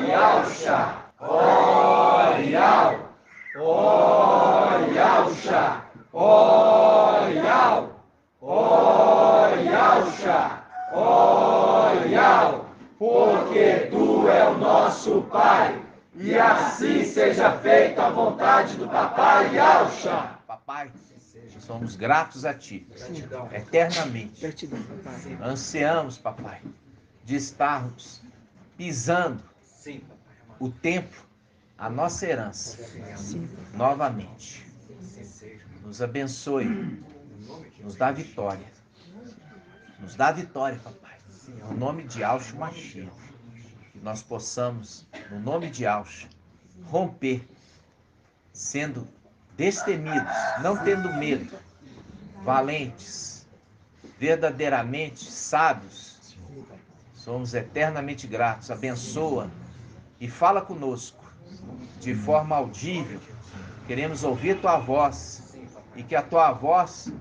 Yalcha, ó Yal, ó Yalcha, ó Yal, ó Yalcha, ó Yal, porque tu é o nosso Pai, e assim seja feita a vontade do Papai Yalcha. Papai, somos gratos a Ti, eternamente. Gratidão, papai. Ansiamos, papai, de estarmos pisando o templo, a nossa herança, novamente. Nos abençoe, nos dá vitória. Nos dá vitória, papai. No nome de Yahshua Mashiach. Que nós possamos, no nome de Yahshua, romper, sendo destemidos, não tendo medo, valentes, verdadeiramente sábios. Somos eternamente gratos. Abençoa e fala conosco de forma audível. Queremos ouvir tua voz e que a tua voz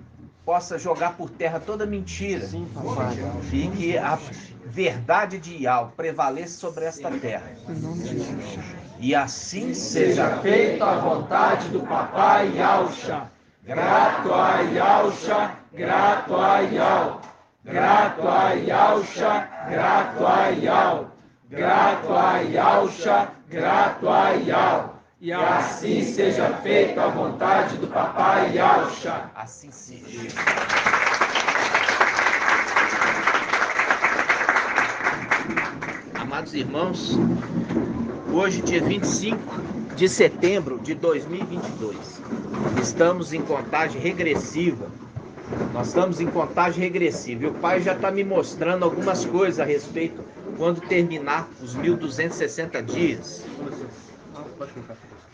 possa jogar por terra toda mentira. Sim, papai. E que a verdade de Yahweh prevaleça sobre esta terra. Em nome de Jesus. E assim Seja feita a vontade do Papai Yalcha. Grato a Yalcha, grato a Yal. Grato a Yalcha, grato a Yal. Grato a Yalcha, grato a Yal. E assim seja feita a vontade do Papai Yalcha. Assim seja. Amados irmãos, hoje, dia 25 de setembro de 2022, estamos em contagem regressiva. Nós estamos em contagem regressiva. E o Pai já está me mostrando algumas coisas a respeito quando terminar os 1260 dias.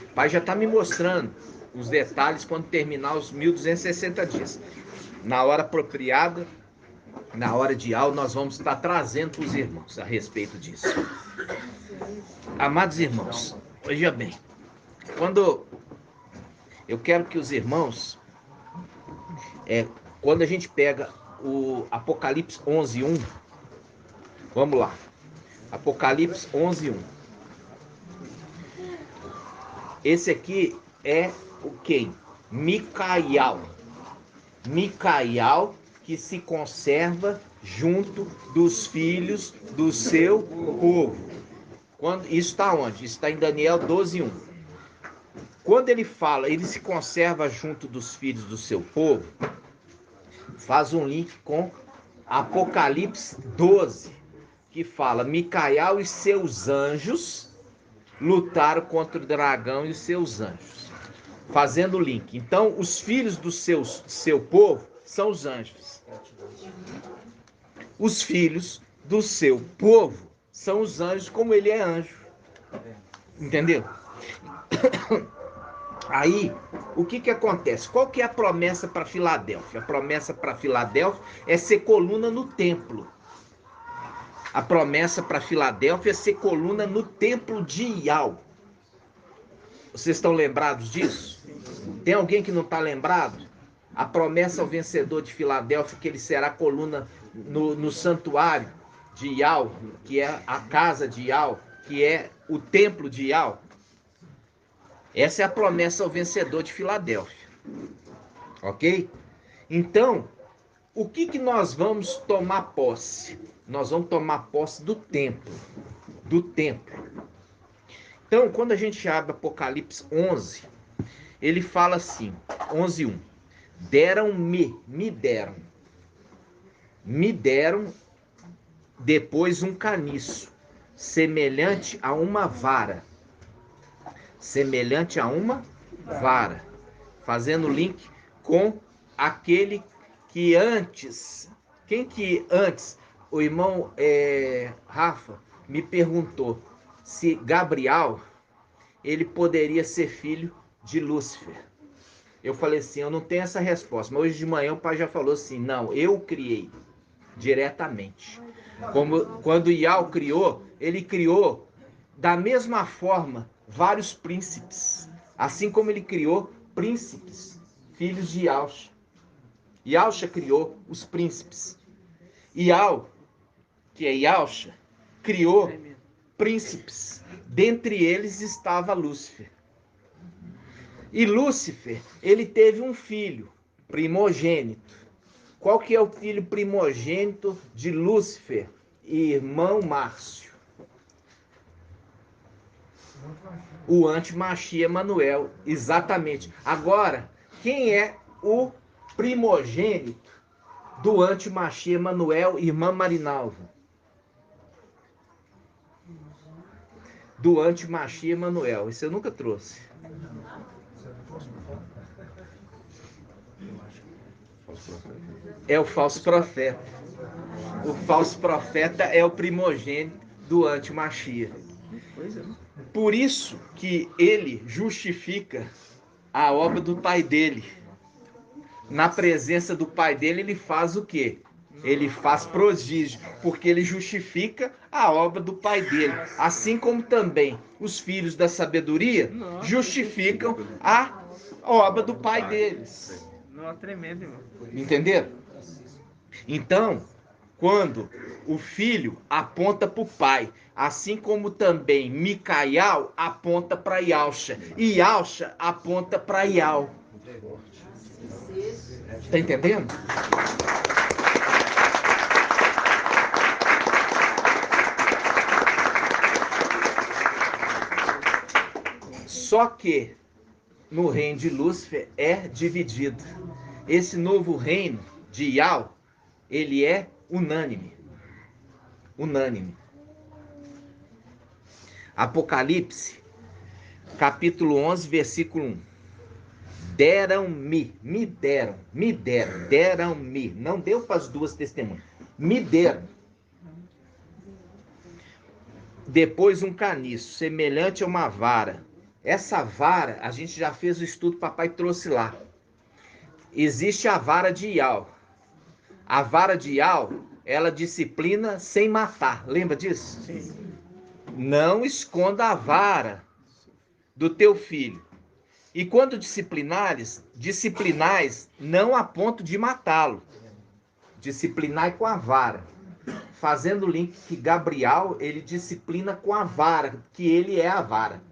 O Pai já está me mostrando os detalhes quando terminar os 1260 dias. Na hora apropriada, na hora de aula, nós vamos estar trazendo para os irmãos a respeito disso. Amados irmãos, veja bem, quando eu quero que os irmãos, quando a gente pega o Apocalipse 11:1, vamos lá, Apocalipse 11:1. Esse aqui é o quem? Micael. Micael, que se conserva junto dos filhos do seu povo. Isso está onde? Está em Daniel 12:1. Quando ele fala, ele se conserva junto dos filhos do seu povo, faz um link com Apocalipse 12, que fala: Micael e seus anjos lutaram contra o dragão e os seus anjos. Fazendo o link. Então, os filhos do seu povo são os anjos. Os filhos do seu povo são os anjos, como ele é anjo. Entendeu? Aí, o que acontece? Qual que é a promessa para Filadélfia? A promessa para Filadélfia é ser coluna no templo. A promessa para Filadélfia é ser coluna no templo de Yahweh. Vocês estão lembrados disso? Tem alguém que não está lembrado? A promessa ao vencedor de Filadélfia que ele será coluna no santuário de Yahweh, que é a casa de Yahweh, que é o templo de Yahweh. Essa é a promessa ao vencedor de Filadélfia. Ok? Então, o que nós vamos tomar posse? Nós vamos tomar posse do templo. Do templo. Então, quando a gente abre Apocalipse 11, ele fala assim, 11:1. Me deram depois um caniço, semelhante a uma vara. Semelhante a uma vara. Fazendo link com aquele que antes... Quem que antes... O irmão Rafa me perguntou se Gabriel, ele poderia ser filho de Lúcifer. Eu falei assim, eu não tenho essa resposta. Mas hoje de manhã o pai já falou assim, não, eu criei diretamente. Como quando Yahweh criou, ele criou da mesma forma vários príncipes. Assim como ele criou príncipes, filhos de Yahshua. Yahshua criou os príncipes. Yahweh, que é Yahshua, criou príncipes. Dentre eles estava Lúcifer. E Lúcifer, ele teve um filho primogênito. Qual que é o filho primogênito de Lúcifer? Irmão Márcio. O antimachia Emanuel, exatamente. Agora, quem é o primogênito do antimachia Emanuel, irmã Marinalva? Do antimachia Emanuel. Isso eu nunca trouxe. É o falso profeta. O falso profeta é o primogênito do antimachia. Por isso que ele justifica a obra do pai dele. Na presença do pai dele, ele faz o quê? Ele faz prodígio, porque ele justifica a obra do pai dele. Assim como também os filhos da sabedoria justificam a obra do pai deles. Não, tremendo, irmão. Entenderam? Então, quando o filho aponta para o pai, assim como também Micael aponta para Yalcha, e Yalcha aponta para Ial. Está entendendo? Só que no reino de Lúcifer é dividido. Esse novo reino de Ial, ele é unânime. Unânime. Apocalipse, capítulo 11, versículo 1. Deram-me, deram-me. Não deu para as duas testemunhas. Me deram. Depois um caniço, semelhante a uma vara. Essa vara, a gente já fez o estudo, papai trouxe lá. Existe a vara de Ial. A vara de Ial, ela disciplina sem matar. Lembra disso? Sim. Não esconda a vara do teu filho. E quando disciplinais não a ponto de matá-lo. Disciplinai com a vara. Fazendo o link que Gabriel, ele disciplina com a vara, que ele é a vara.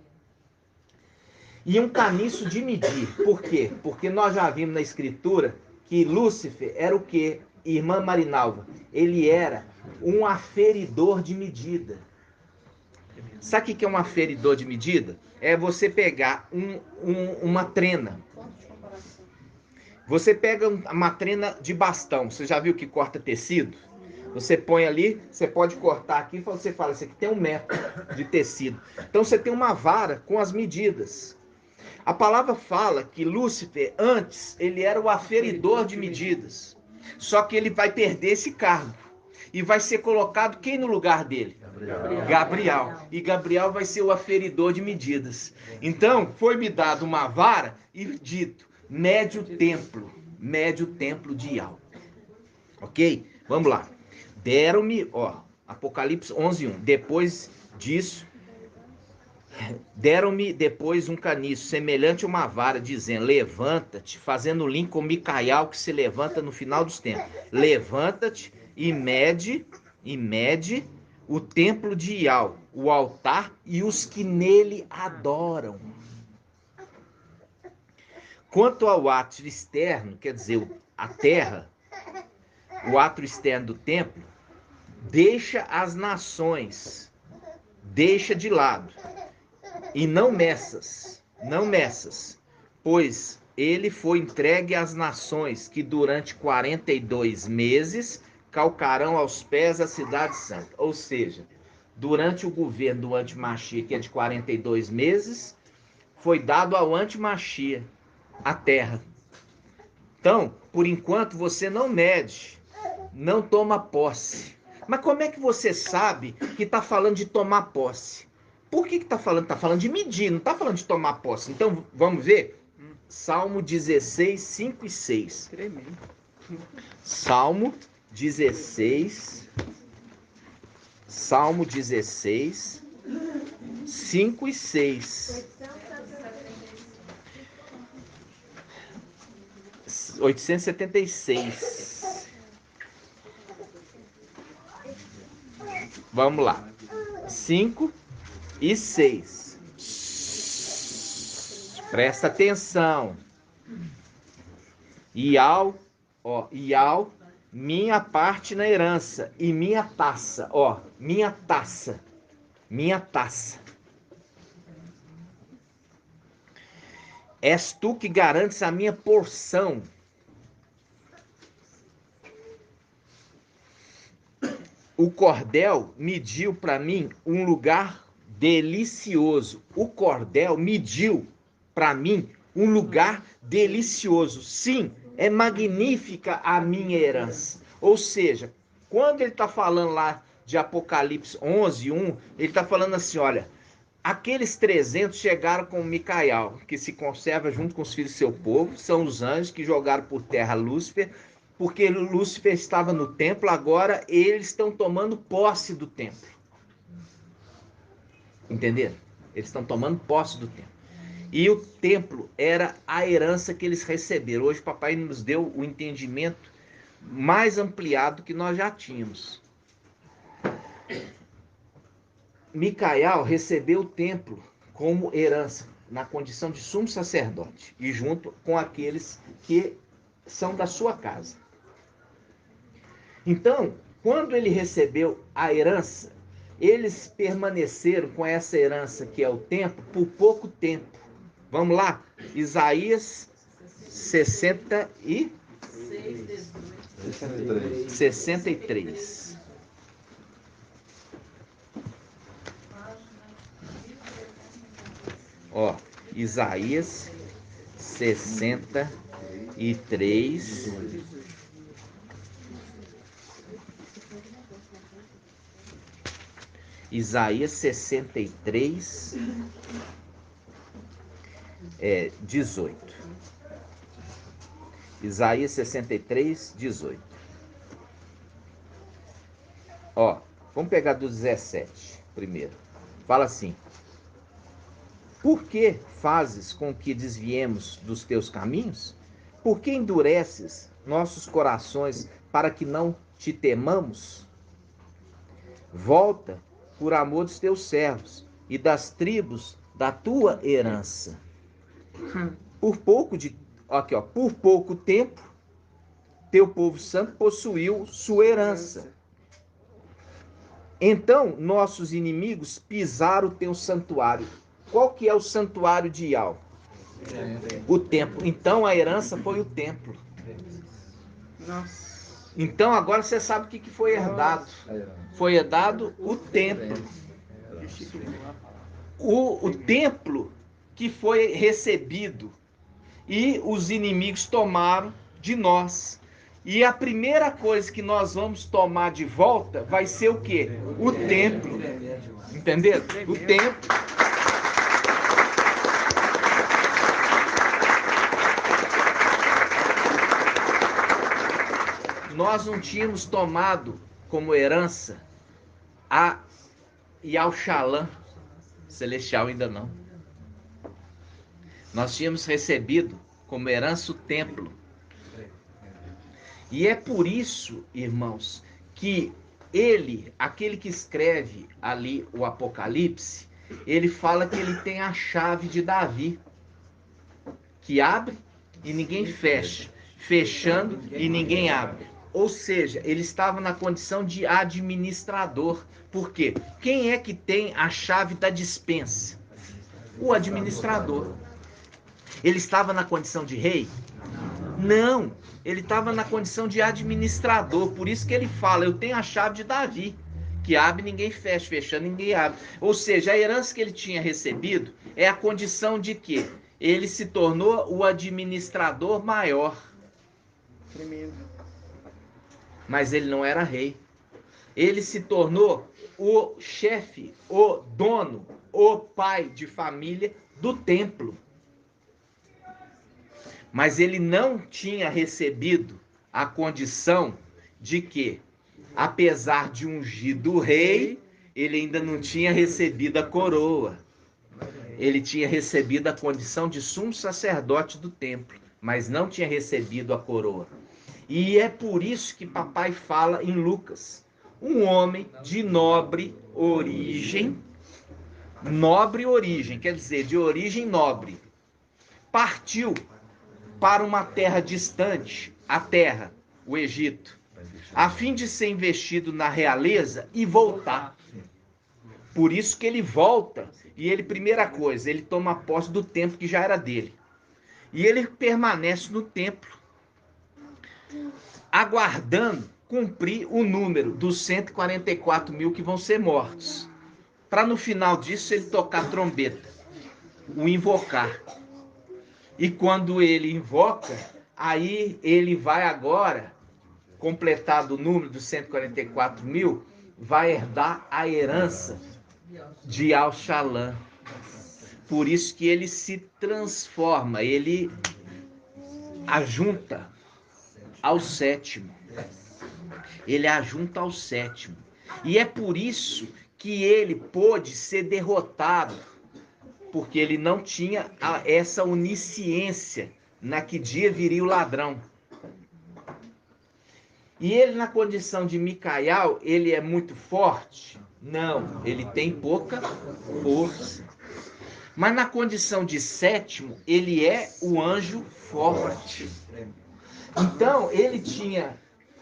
E um caniço de medir. Por quê? Porque nós já vimos na escritura que Lúcifer era o quê? Irmã Marinalva. Ele era um aferidor de medida. Sabe o que é um aferidor de medida? É você pegar uma trena. Você pega uma trena de bastão. Você já viu que corta tecido? Você põe ali, você pode cortar aqui e você fala, isso aqui tem 1 metro de tecido. Então você tem uma vara com as medidas. A palavra fala que Lúcifer, antes, ele era o aferidor de medidas. Só que ele vai perder esse cargo. E vai ser colocado quem no lugar dele? Gabriel. E Gabriel vai ser o aferidor de medidas. Então, foi-me dado uma vara e dito, médio templo de Ial. Ok? Vamos lá. Deram-me, Apocalipse 11:1. Depois disso, deram-me depois um caniço, semelhante a uma vara, dizendo, levanta-te, fazendo link com Micael, que se levanta no final dos tempos. Levanta-te e mede o templo de Ial, o altar e os que nele adoram. Quanto ao ato externo, quer dizer, a terra, o ato externo do templo, deixa as nações, deixa de lado. E não meças, pois ele foi entregue às nações que durante 42 meses calcarão aos pés a cidade santa. Ou seja, durante o governo do antimachia, que é de 42 meses, foi dado ao antimachia a terra. Então, por enquanto, você não mede, não toma posse. Mas como é que você sabe que está falando de tomar posse? Por que está falando? Está falando de medir, não está falando de tomar posse. Então, vamos ver? Salmo 16, 5 e 6. Tremendo. Salmo 16, 5 e 6. 876. Vamos lá. 5 e 6. Presta atenção. E ao, minha parte na herança e minha taça, minha taça. És tu que garantes a minha porção. O cordel mediu para mim um lugar delicioso. O cordel mediu para mim um lugar delicioso. Sim, é magnífica a minha herança. Ou seja, quando ele está falando lá de Apocalipse 11:1, ele está falando assim, olha, aqueles 300 chegaram com Micael, que se conserva junto com os filhos do seu povo, são os anjos que jogaram por terra Lúcifer, porque Lúcifer estava no templo, agora eles estão tomando posse do templo. Entenderam? Eles estão tomando posse do templo. E o templo era a herança que eles receberam. Hoje o papai nos deu o entendimento mais ampliado que nós já tínhamos. Micael recebeu o templo como herança, na condição de sumo sacerdote, e junto com aqueles que são da sua casa. Então, quando ele recebeu a herança, eles permaneceram com essa herança que é o templo por pouco tempo. Vamos lá, Isaías 63. Isaías 63. Isaías 63, 18. Isaías 63, 18. Vamos pegar do 17 primeiro. Fala assim: por que fazes com que desviemos dos teus caminhos? Por que endureces nossos corações para que não te temamos? Volta por amor dos teus servos e das tribos da tua herança. Por pouco tempo, teu povo santo possuiu sua herança. Então, nossos inimigos pisaram o teu santuário. Qual que é o santuário de Yahweh? O templo. Então, a herança foi o templo. Nossa. Então, agora você sabe o que foi herdado. Foi herdado o templo. O templo que foi recebido e os inimigos tomaram de nós. E a primeira coisa que nós vamos tomar de volta vai ser o quê? O templo. Entenderam? O templo. Nós não tínhamos tomado como herança a Yahushalã celestial, ainda não. Nós tínhamos recebido como herança o templo. E é por isso, irmãos, que ele, aquele que escreve ali o Apocalipse, ele fala que ele tem a chave de Davi, que abre e ninguém fecha, fechando e ninguém abre. Ou seja, ele estava na condição de administrador. Por quê? Quem é que tem a chave da despensa? O administrador. Ele estava na condição de rei? Não, ele estava na condição de administrador. Por isso que ele fala, eu tenho a chave de Davi, que abre ninguém fecha, fechando ninguém abre. Ou seja, a herança que ele tinha recebido é a condição de que ele se tornou o administrador maior. Tremendo. Mas ele não era rei. Ele se tornou o chefe, o dono, o pai de família do templo. Mas ele não tinha recebido a condição de que, apesar de ungido rei, ele ainda não tinha recebido a coroa. Ele tinha recebido a condição de sumo sacerdote do templo, mas não tinha recebido a coroa. E é por isso que papai fala em Lucas, um homem de nobre origem, quer dizer, de origem nobre, partiu para uma terra distante, a terra, o Egito, a fim de ser investido na realeza e voltar. Por isso que ele volta e ele, primeira coisa, ele toma posse do templo que já era dele. E ele permanece no templo, aguardando cumprir o número dos 144 mil que vão ser mortos. Para no final disso ele tocar a trombeta, o invocar. E quando ele invoca, aí ele vai agora, completado o número dos 144 mil, vai herdar a herança de Al-Shalã. Por isso que ele se transforma, ele ajunta ao sétimo. Ele ajunta ao sétimo. E é por isso que ele pôde ser derrotado, porque ele não tinha essa onisciência na que dia viria o ladrão. E ele, na condição de Micael, ele é muito forte? Não, ele tem pouca força. Mas na condição de sétimo, ele é o anjo forte. Então, ele tinha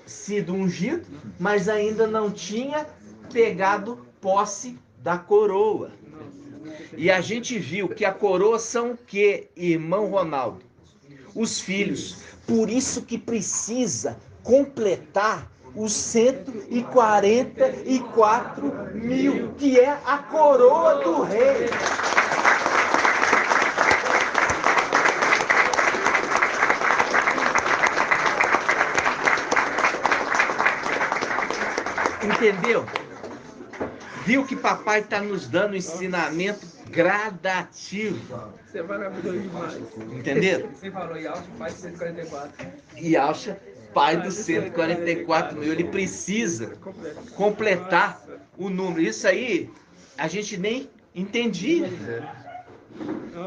sido ungido, mas ainda não tinha pegado posse da coroa. E a gente viu que a coroa são o quê, irmão Ronaldo? Os filhos. Por isso que precisa completar os 144 mil, que é a coroa do rei. Entendeu? Viu que papai está nos dando ensinamento gradativo. Isso é maravilhoso demais. Entendeu? Você falou Yalcha, pai de 144. Yalcha, pai dos 144 mil, ele precisa completar o número. Isso aí a gente nem entendia.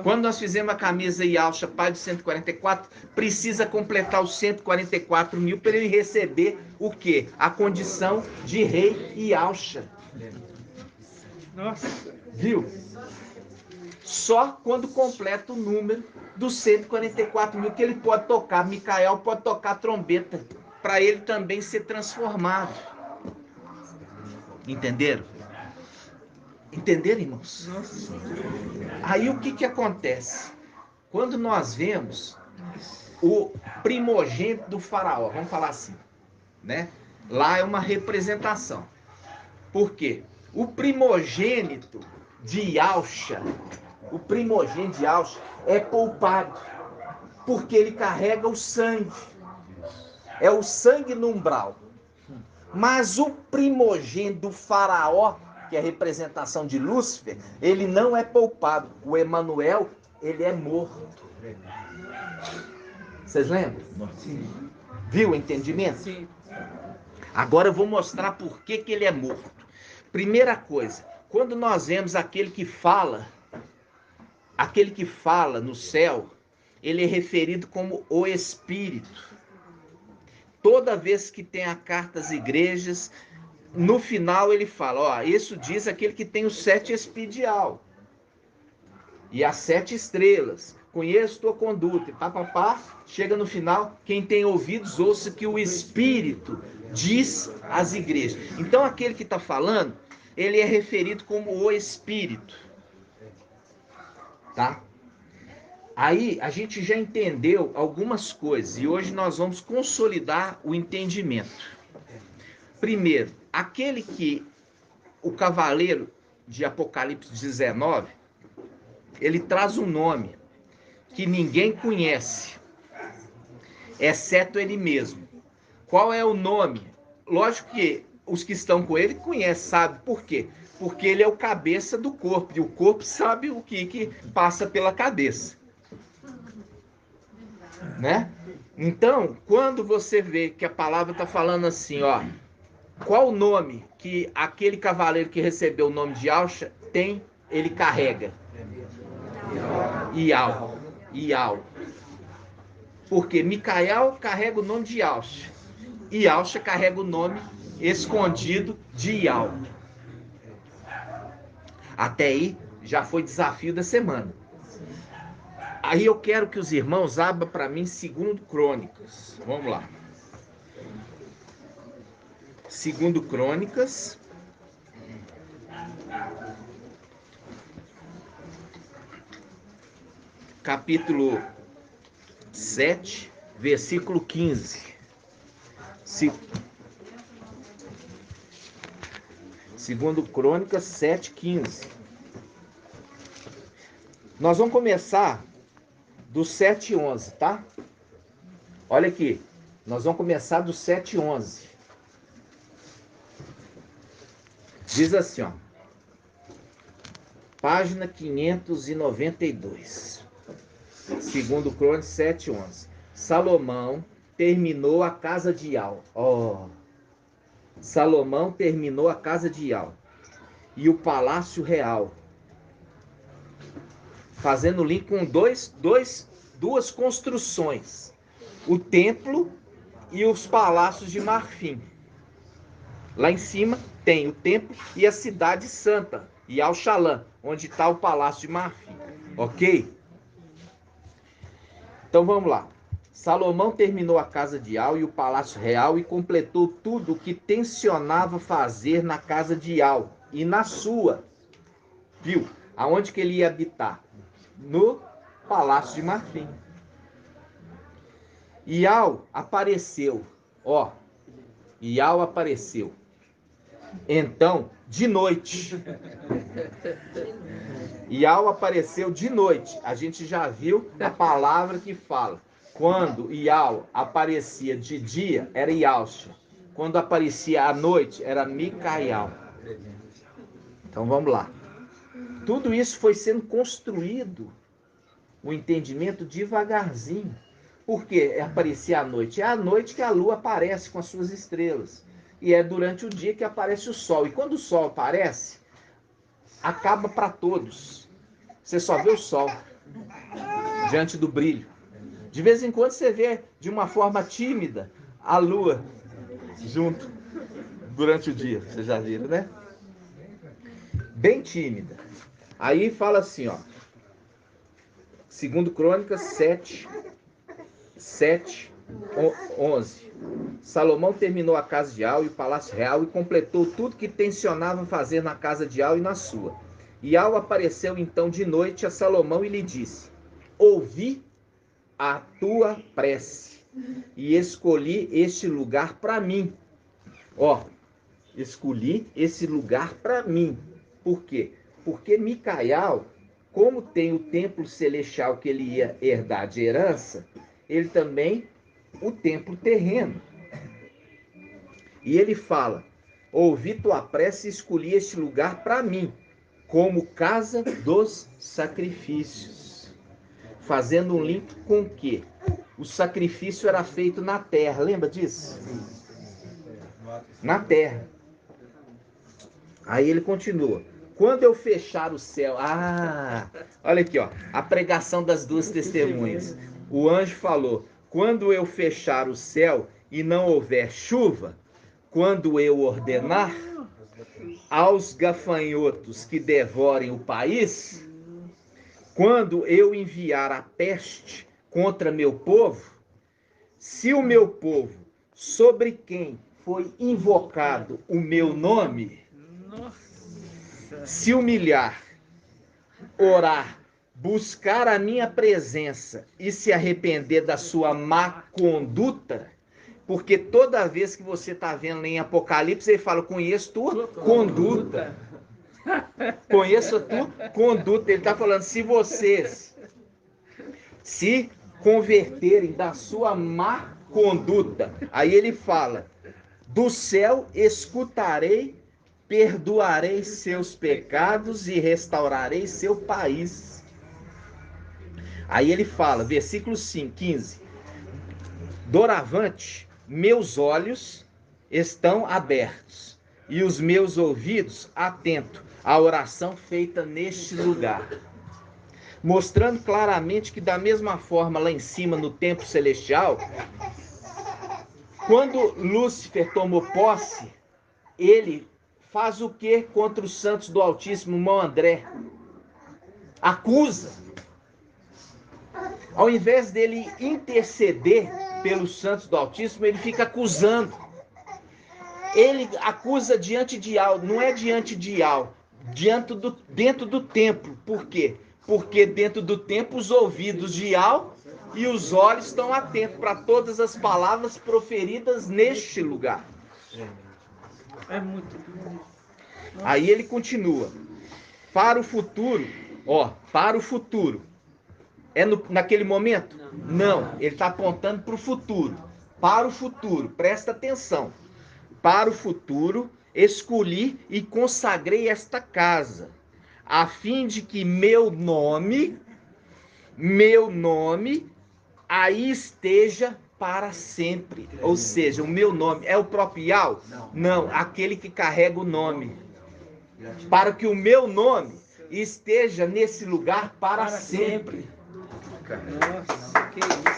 Quando nós fizemos a camisa Yalcha, pai dos 144, precisa completar os 144 mil para ele receber o quê? A condição de rei Yalcha. Nossa. Viu? Só quando completa o número dos 144 mil que ele pode tocar. Micael pode tocar trombeta, para ele também ser transformado. Entenderam? Entenderam, irmãos? Nossa. Aí o que acontece? Quando nós vemos o primogênito do faraó, vamos falar assim, né? Lá é uma representação. Por quê? O primogênito de Yalcha, é poupado, porque ele carrega o sangue. É o sangue no umbral. Mas o primogênito do faraó, que é a representação de Lúcifer, ele não é poupado. O Emanuel, ele é morto. Vocês lembram? Sim. Viu o entendimento? Sim. Agora eu vou mostrar por que ele é morto. Primeira coisa, quando nós vemos aquele que fala no céu, ele é referido como o Espírito. Toda vez que tem a carta às igrejas, no final ele fala, ó, isso diz aquele que tem o 7 espedial e as 7 estrelas. Conheço tua conduta, e papapá, chega no final, quem tem ouvidos, ouça que o Espírito diz às igrejas. Então aquele que está falando, ele é referido como o Espírito. Tá? Aí a gente já entendeu algumas coisas e hoje nós vamos consolidar o entendimento. Primeiro, o cavaleiro de Apocalipse 19, ele traz um nome que ninguém conhece, exceto ele mesmo. Qual é o nome? Lógico que os que estão com ele conhecem, sabem por quê? Porque ele é o cabeça do corpo, e o corpo sabe o que passa pela cabeça. Né? Então, quando você vê que a palavra está falando assim, ó, qual o nome que aquele cavaleiro que recebeu o nome de Yalcha tem, ele carrega? Ial. Porque Micael carrega o nome de Yalcha. E Yalcha carrega o nome escondido de Ial. Até aí já foi desafio da semana. Aí eu quero que os irmãos abram para mim 2 Crônicas. Vamos lá. 2 Crônicas. Capítulo 7, versículo 15. 2 Crônicas 7, 15. Nós vamos começar do 7, 11, tá? Olha aqui. Nós vamos começar do 7, 11. Diz assim, ó. Página 592. 2 Crônicas 7, 11. Salomão terminou a casa de Ial. Salomão terminou a casa de Ial e o palácio real. Fazendo link com duas construções. O templo e os palácios de marfim. Lá em cima tem o templo e a cidade santa, Ial Shalã, onde está o palácio de marfim. Ok? Então vamos lá. Salomão terminou a casa de Ial e o palácio real e completou tudo o que tencionava fazer na casa de Ial e na sua. Viu? Aonde que ele ia habitar? No palácio de marfim. Ial apareceu. Ial apareceu. Então, de noite. Ial apareceu de noite. A gente já viu a palavra que fala. Quando Ial aparecia de dia, era Ialcha. Quando aparecia à noite, era Micaial. Então vamos lá. Tudo isso foi sendo construído, o entendimento devagarzinho. Por que aparecia à noite? É à noite que a lua aparece com as suas estrelas. E é durante o dia que aparece o sol. E quando o sol aparece, acaba para todos. Você só vê o sol diante do brilho. De vez em quando você vê de uma forma tímida a lua junto durante o dia. Vocês já viram, né? Bem tímida. Aí fala assim, ó. 2 Crônicas 7, 11. Salomão terminou a casa de Ial e o palácio real e completou tudo que tencionava fazer na casa de Ial e na sua. Ial apareceu então de noite a Salomão e lhe disse: ouvi a tua prece e escolhi este lugar para mim. Escolhi esse lugar para mim. Por quê? Porque Micaial, como tem o templo celestial que ele ia herdar de herança, ele também o templo terreno. E ele fala: ouvi tua prece e escolhi este lugar para mim, como casa dos sacrifícios. Fazendo um link com o quê? O sacrifício era feito na terra, lembra disso? Na terra. Aí ele continua: quando eu fechar o céu... olha aqui, ó, a pregação das duas testemunhas. O anjo falou: quando eu fechar o céu e não houver chuva, quando eu ordenar aos gafanhotos que devorem o país, quando eu enviar a peste contra meu povo, se o meu povo, sobre quem foi invocado o meu nome, se humilhar, orar, buscar a minha presença e se arrepender da sua má conduta, porque toda vez que você está vendo em Apocalipse, ele fala: conheço tua conduta. Conheço a tua conduta. Ele está falando: se vocês se converterem da sua má conduta, aí ele fala: do céu escutarei, perdoarei seus pecados e restaurarei seu país. Aí ele fala, versículo 15: doravante, meus olhos estão abertos e os meus ouvidos atentos à oração feita neste lugar. Mostrando claramente que da mesma forma lá em cima no templo celestial, quando Lúcifer tomou posse ele faz o que contra os santos do Altíssimo, irmão André? Acusa. Ao invés dele interceder pelos santos do Altíssimo, ele fica acusando. Ele acusa diante de algo, não é diante de algo, dentro do templo. Por quê? Porque dentro do templo os ouvidos de Al e os olhos estão atentos para todas as palavras proferidas neste lugar. É muito bom. Aí ele continua. Para o futuro, para o futuro. É naquele momento? Não, ele está apontando para o futuro. Para o futuro, presta atenção. Para o futuro, escolhi e consagrei esta casa, a fim de que meu nome aí esteja para sempre. Ou seja, o meu nome é o próprio Yahweh? Não, aquele que carrega o nome. Para que o meu nome esteja nesse lugar para sempre. Nossa, que isso.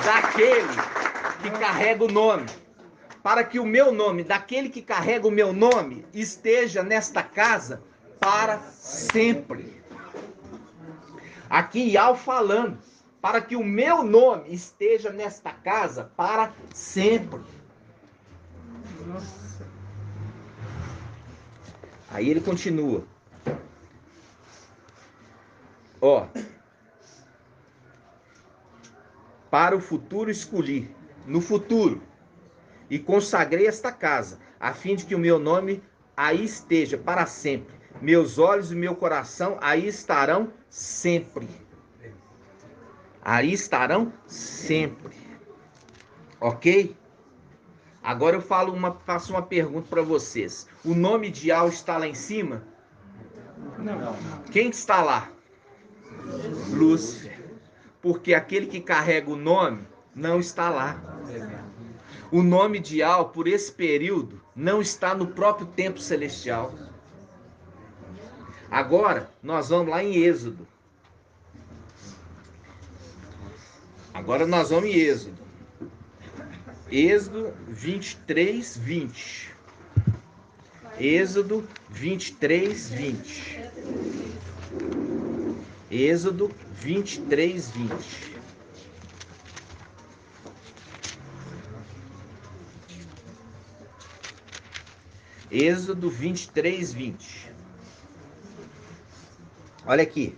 Daquele que carrega o nome. Para que o meu nome, daquele que carrega o meu nome, esteja nesta casa para sempre. Aqui Yahweh falando, para que o meu nome esteja nesta casa para sempre. Nossa. Aí ele continua. Para o futuro escolhi, no futuro, e consagrei esta casa, a fim de que o meu nome aí esteja para sempre. Meus olhos e meu coração aí estarão sempre. Aí estarão sempre. Ok? Agora eu faço uma pergunta para vocês. O nome de Yahweh está lá em cima? Não. Quem está lá? Lúcifer. Porque aquele que carrega o nome não está lá. O nome de Yahweh, por esse período, não está no próprio templo celestial. Agora, nós vamos lá em Êxodo. Êxodo 23, 20. Êxodo 23, 20. Êxodo 23, 20. Êxodo 23, 20. Olha aqui.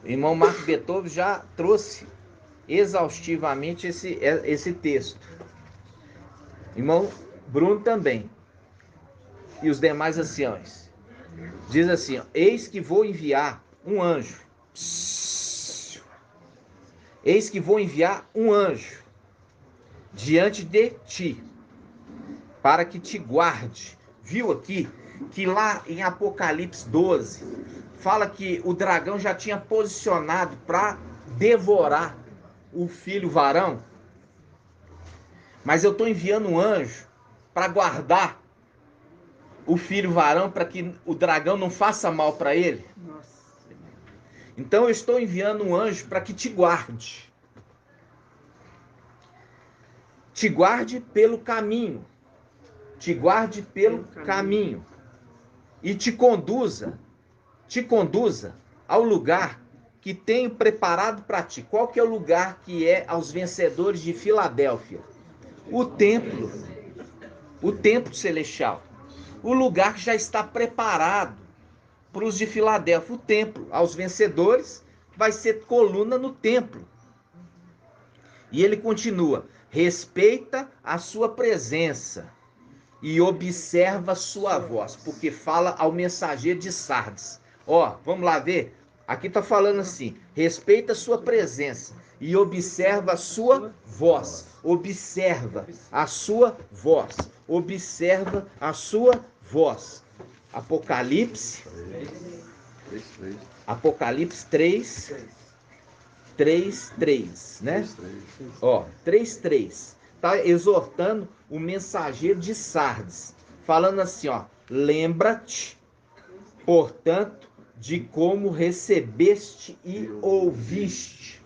O irmão Marco Beethoven já trouxe exaustivamente esse texto. Irmão Bruno também. E os demais anciões. Diz assim, eis que vou enviar um anjo. Eis que vou enviar um anjo diante de ti, para que te guarde. Viu aqui que lá em Apocalipse 12, fala que o dragão já tinha posicionado para devorar o filho varão. Mas eu estou enviando um anjo para guardar o filho varão, para que o dragão não faça mal para ele. Nossa. Então eu estou enviando um anjo para que te guarde. Te guarde pelo caminho. Te guarde pelo caminho. E te conduza ao lugar que tenho preparado para ti. Qual que é o lugar que é aos vencedores de Filadélfia? O templo celestial. O lugar que já está preparado para os de Filadélfia. O templo, aos vencedores, vai ser coluna no templo. E ele continua, respeita a sua presença e observa sua voz, porque fala ao mensageiro de Sardes. Vamos lá ver? Aqui está falando assim, respeita a sua presença e observa a sua voz. Observa a sua voz. Observa a sua voz. Apocalipse 3:3, né? 3:3. Está exortando o mensageiro de Sardes, falando assim, lembra-te, portanto, de como recebeste e ouviste.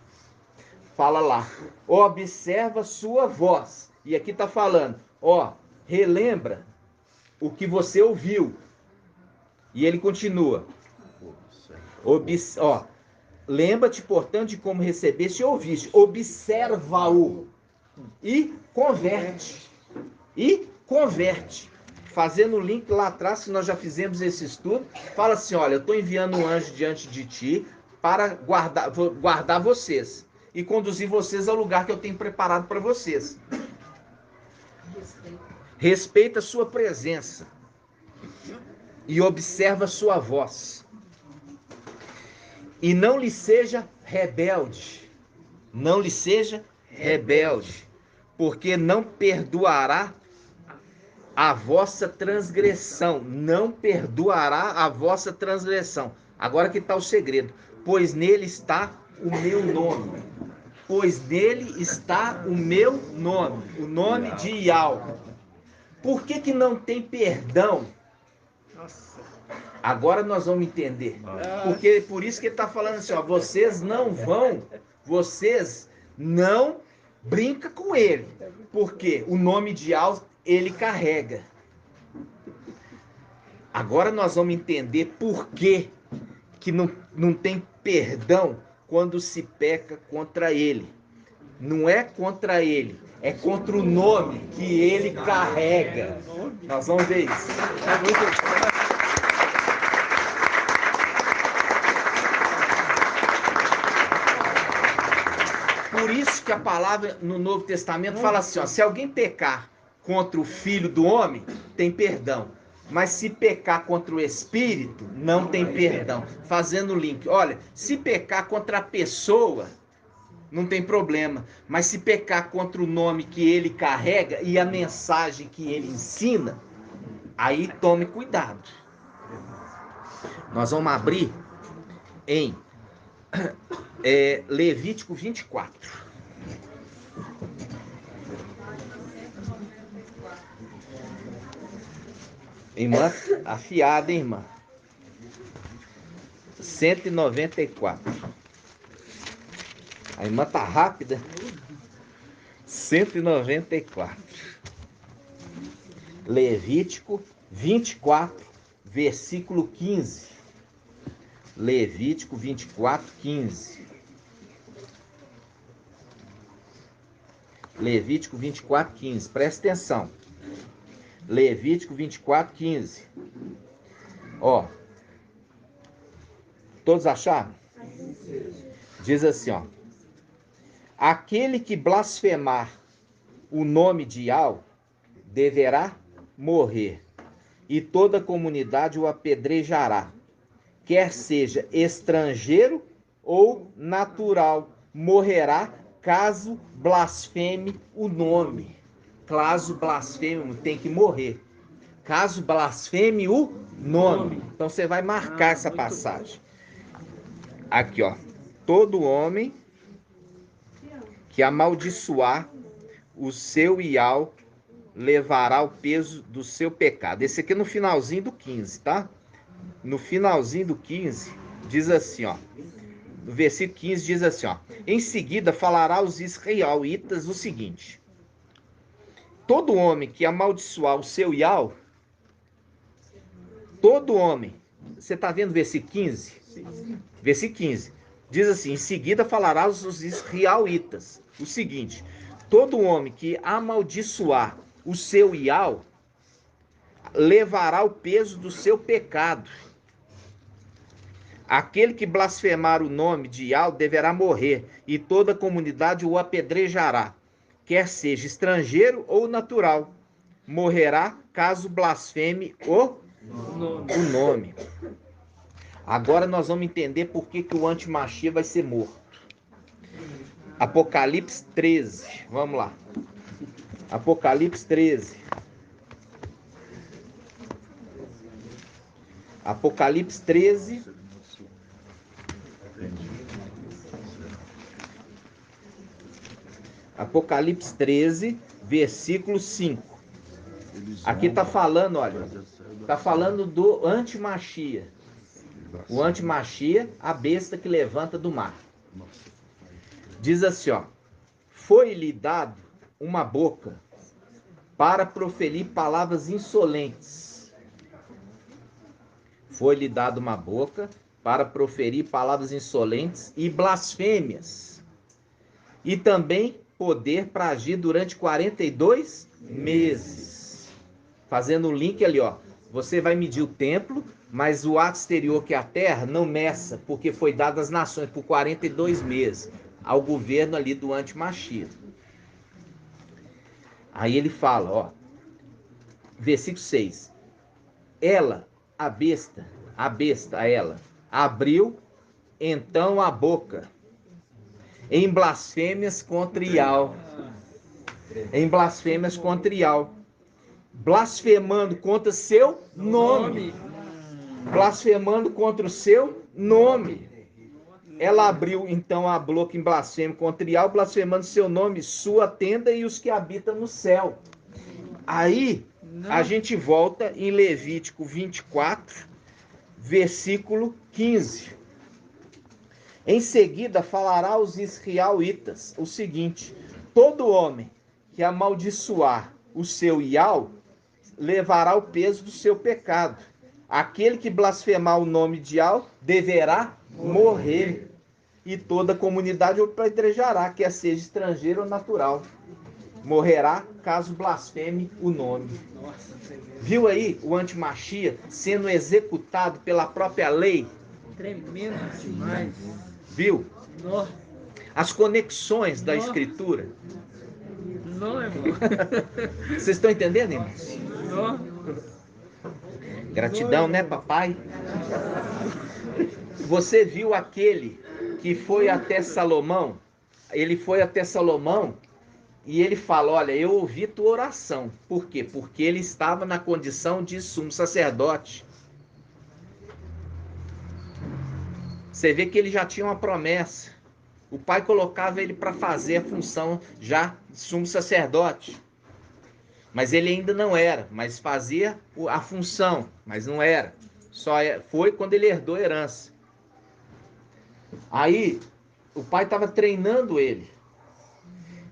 Fala lá. Observa sua voz. E aqui está falando, ó, relembra o que você ouviu. E ele continua. Ó, lembra-te, portanto, de como recebeste e ouviste. Observa-o. E converte. E converte. Fazendo o link lá atrás, que nós já fizemos esse estudo, fala assim, olha, eu estou enviando um anjo diante de ti para guardar vocês e conduzir vocês ao lugar que eu tenho preparado para vocês. Respeita a sua presença e observa a sua voz. E não lhe seja rebelde. Não lhe seja rebelde, porque não perdoará a vossa transgressão. Não perdoará a vossa transgressão. Agora que está o segredo. Pois nele está o meu nome. Pois nele está o meu nome. O nome de Yahweh. Por que não tem perdão? Nossa. Agora nós vamos entender. Porque por isso que ele está falando assim, ó, vocês não brincam com ele. Porque o nome de Yahweh ele carrega. Agora nós vamos entender por que não tem perdão quando se peca contra ele. Não é contra ele, é contra o nome que ele carrega. Nós vamos ver isso. É muito... Por isso que a palavra no Novo Testamento fala assim, ó, se alguém pecar contra o Filho do Homem, tem perdão. Mas se pecar contra o Espírito, não tem perdão. Fazendo o link. Olha, se pecar contra a pessoa, não tem problema. Mas se pecar contra o nome que ele carrega e a mensagem que ele ensina, aí tome cuidado. Nós vamos abrir em Levítico 24. Irmã afiada, hein, irmã? 194. A irmã tá rápida. 194. Levítico 24, versículo 15. Levítico 24, 15. Levítico 24, 15. Presta atenção. Levítico 24, 15. Ó. Todos acharam? Diz assim, ó. Aquele que blasfemar o nome de Yahweh deverá morrer, e toda a comunidade o apedrejará, quer seja estrangeiro ou natural, morrerá caso blasfeme o nome. Caso blasfeme, tem que morrer. Caso blasfeme o nome. Então você vai marcar essa passagem. Aqui, ó. Todo homem que amaldiçoar o seu Yahweh levará o peso do seu pecado. Esse aqui é no finalzinho do 15, tá? No finalzinho do 15, diz assim, ó. No versículo 15 diz assim, ó. Em seguida falará aos israelitas o seguinte. Todo homem que amaldiçoar o seu Yahweh, todo homem, você está vendo o versículo 15? Sim. Versículo 15, diz assim, em seguida falará aos israelitas o seguinte, todo homem que amaldiçoar o seu Yahweh, levará o peso do seu pecado. Aquele que blasfemar o nome de Yahweh deverá morrer, e toda a comunidade o apedrejará. Quer seja estrangeiro ou natural, morrerá caso blasfeme o nome. Agora nós vamos entender por que o antimachia vai ser morto. Apocalipse 13, vamos lá. Apocalipse 13. Apocalipse 13. Apocalipse 13, versículo 5. Aqui está falando, olha, está falando do antimachia. O antimachia, a besta que levanta do mar. Diz assim, ó: foi-lhe dado uma boca para proferir palavras insolentes. Foi-lhe dado uma boca para proferir palavras insolentes e blasfêmias. E também poder para agir durante 42 meses. Fazendo um link ali, ó. Você vai medir o templo, mas o ato exterior, que é a terra, não meça, porque foi dado às nações por 42 meses, ao governo ali do anti-Mashiach. Aí ele fala, ó, versículo 6. Ela, a besta, ela, abriu então a boca em blasfêmias contra Ial. Em blasfêmias contra Ial. Blasfemando contra seu nome. Blasfemando contra o seu nome. Ela abriu então a boca em blasfêmia contra Ial, blasfemando seu nome, sua tenda e os que habitam no céu. Aí a gente volta em Levítico 24, versículo 15. Em seguida falará aos israelitas o seguinte: todo homem que amaldiçoar o seu Ial levará o peso do seu pecado. Aquele que blasfemar o nome de Ial deverá morrer. E toda a comunidade o apedrejará, quer seja estrangeiro ou natural. Morrerá caso blasfeme o nome. Viu aí o anti-Mashiach sendo executado pela própria lei? Tremendo demais. Viu? Nó, As conexões da escritura. nó, irmão. Vocês estão entendendo, irmãos? Nó. Gratidão, né, papai? Você viu aquele que foi até Salomão? Ele foi até Salomão e ele fala: olha, eu ouvi tua oração. Por quê? Porque ele estava na condição de sumo sacerdote. Você vê que ele já tinha uma promessa. O pai colocava ele para fazer a função já de sumo sacerdote. Mas ele ainda não era, mas fazia a função, mas não era. Só foi quando ele herdou a herança. Aí o pai estava treinando ele.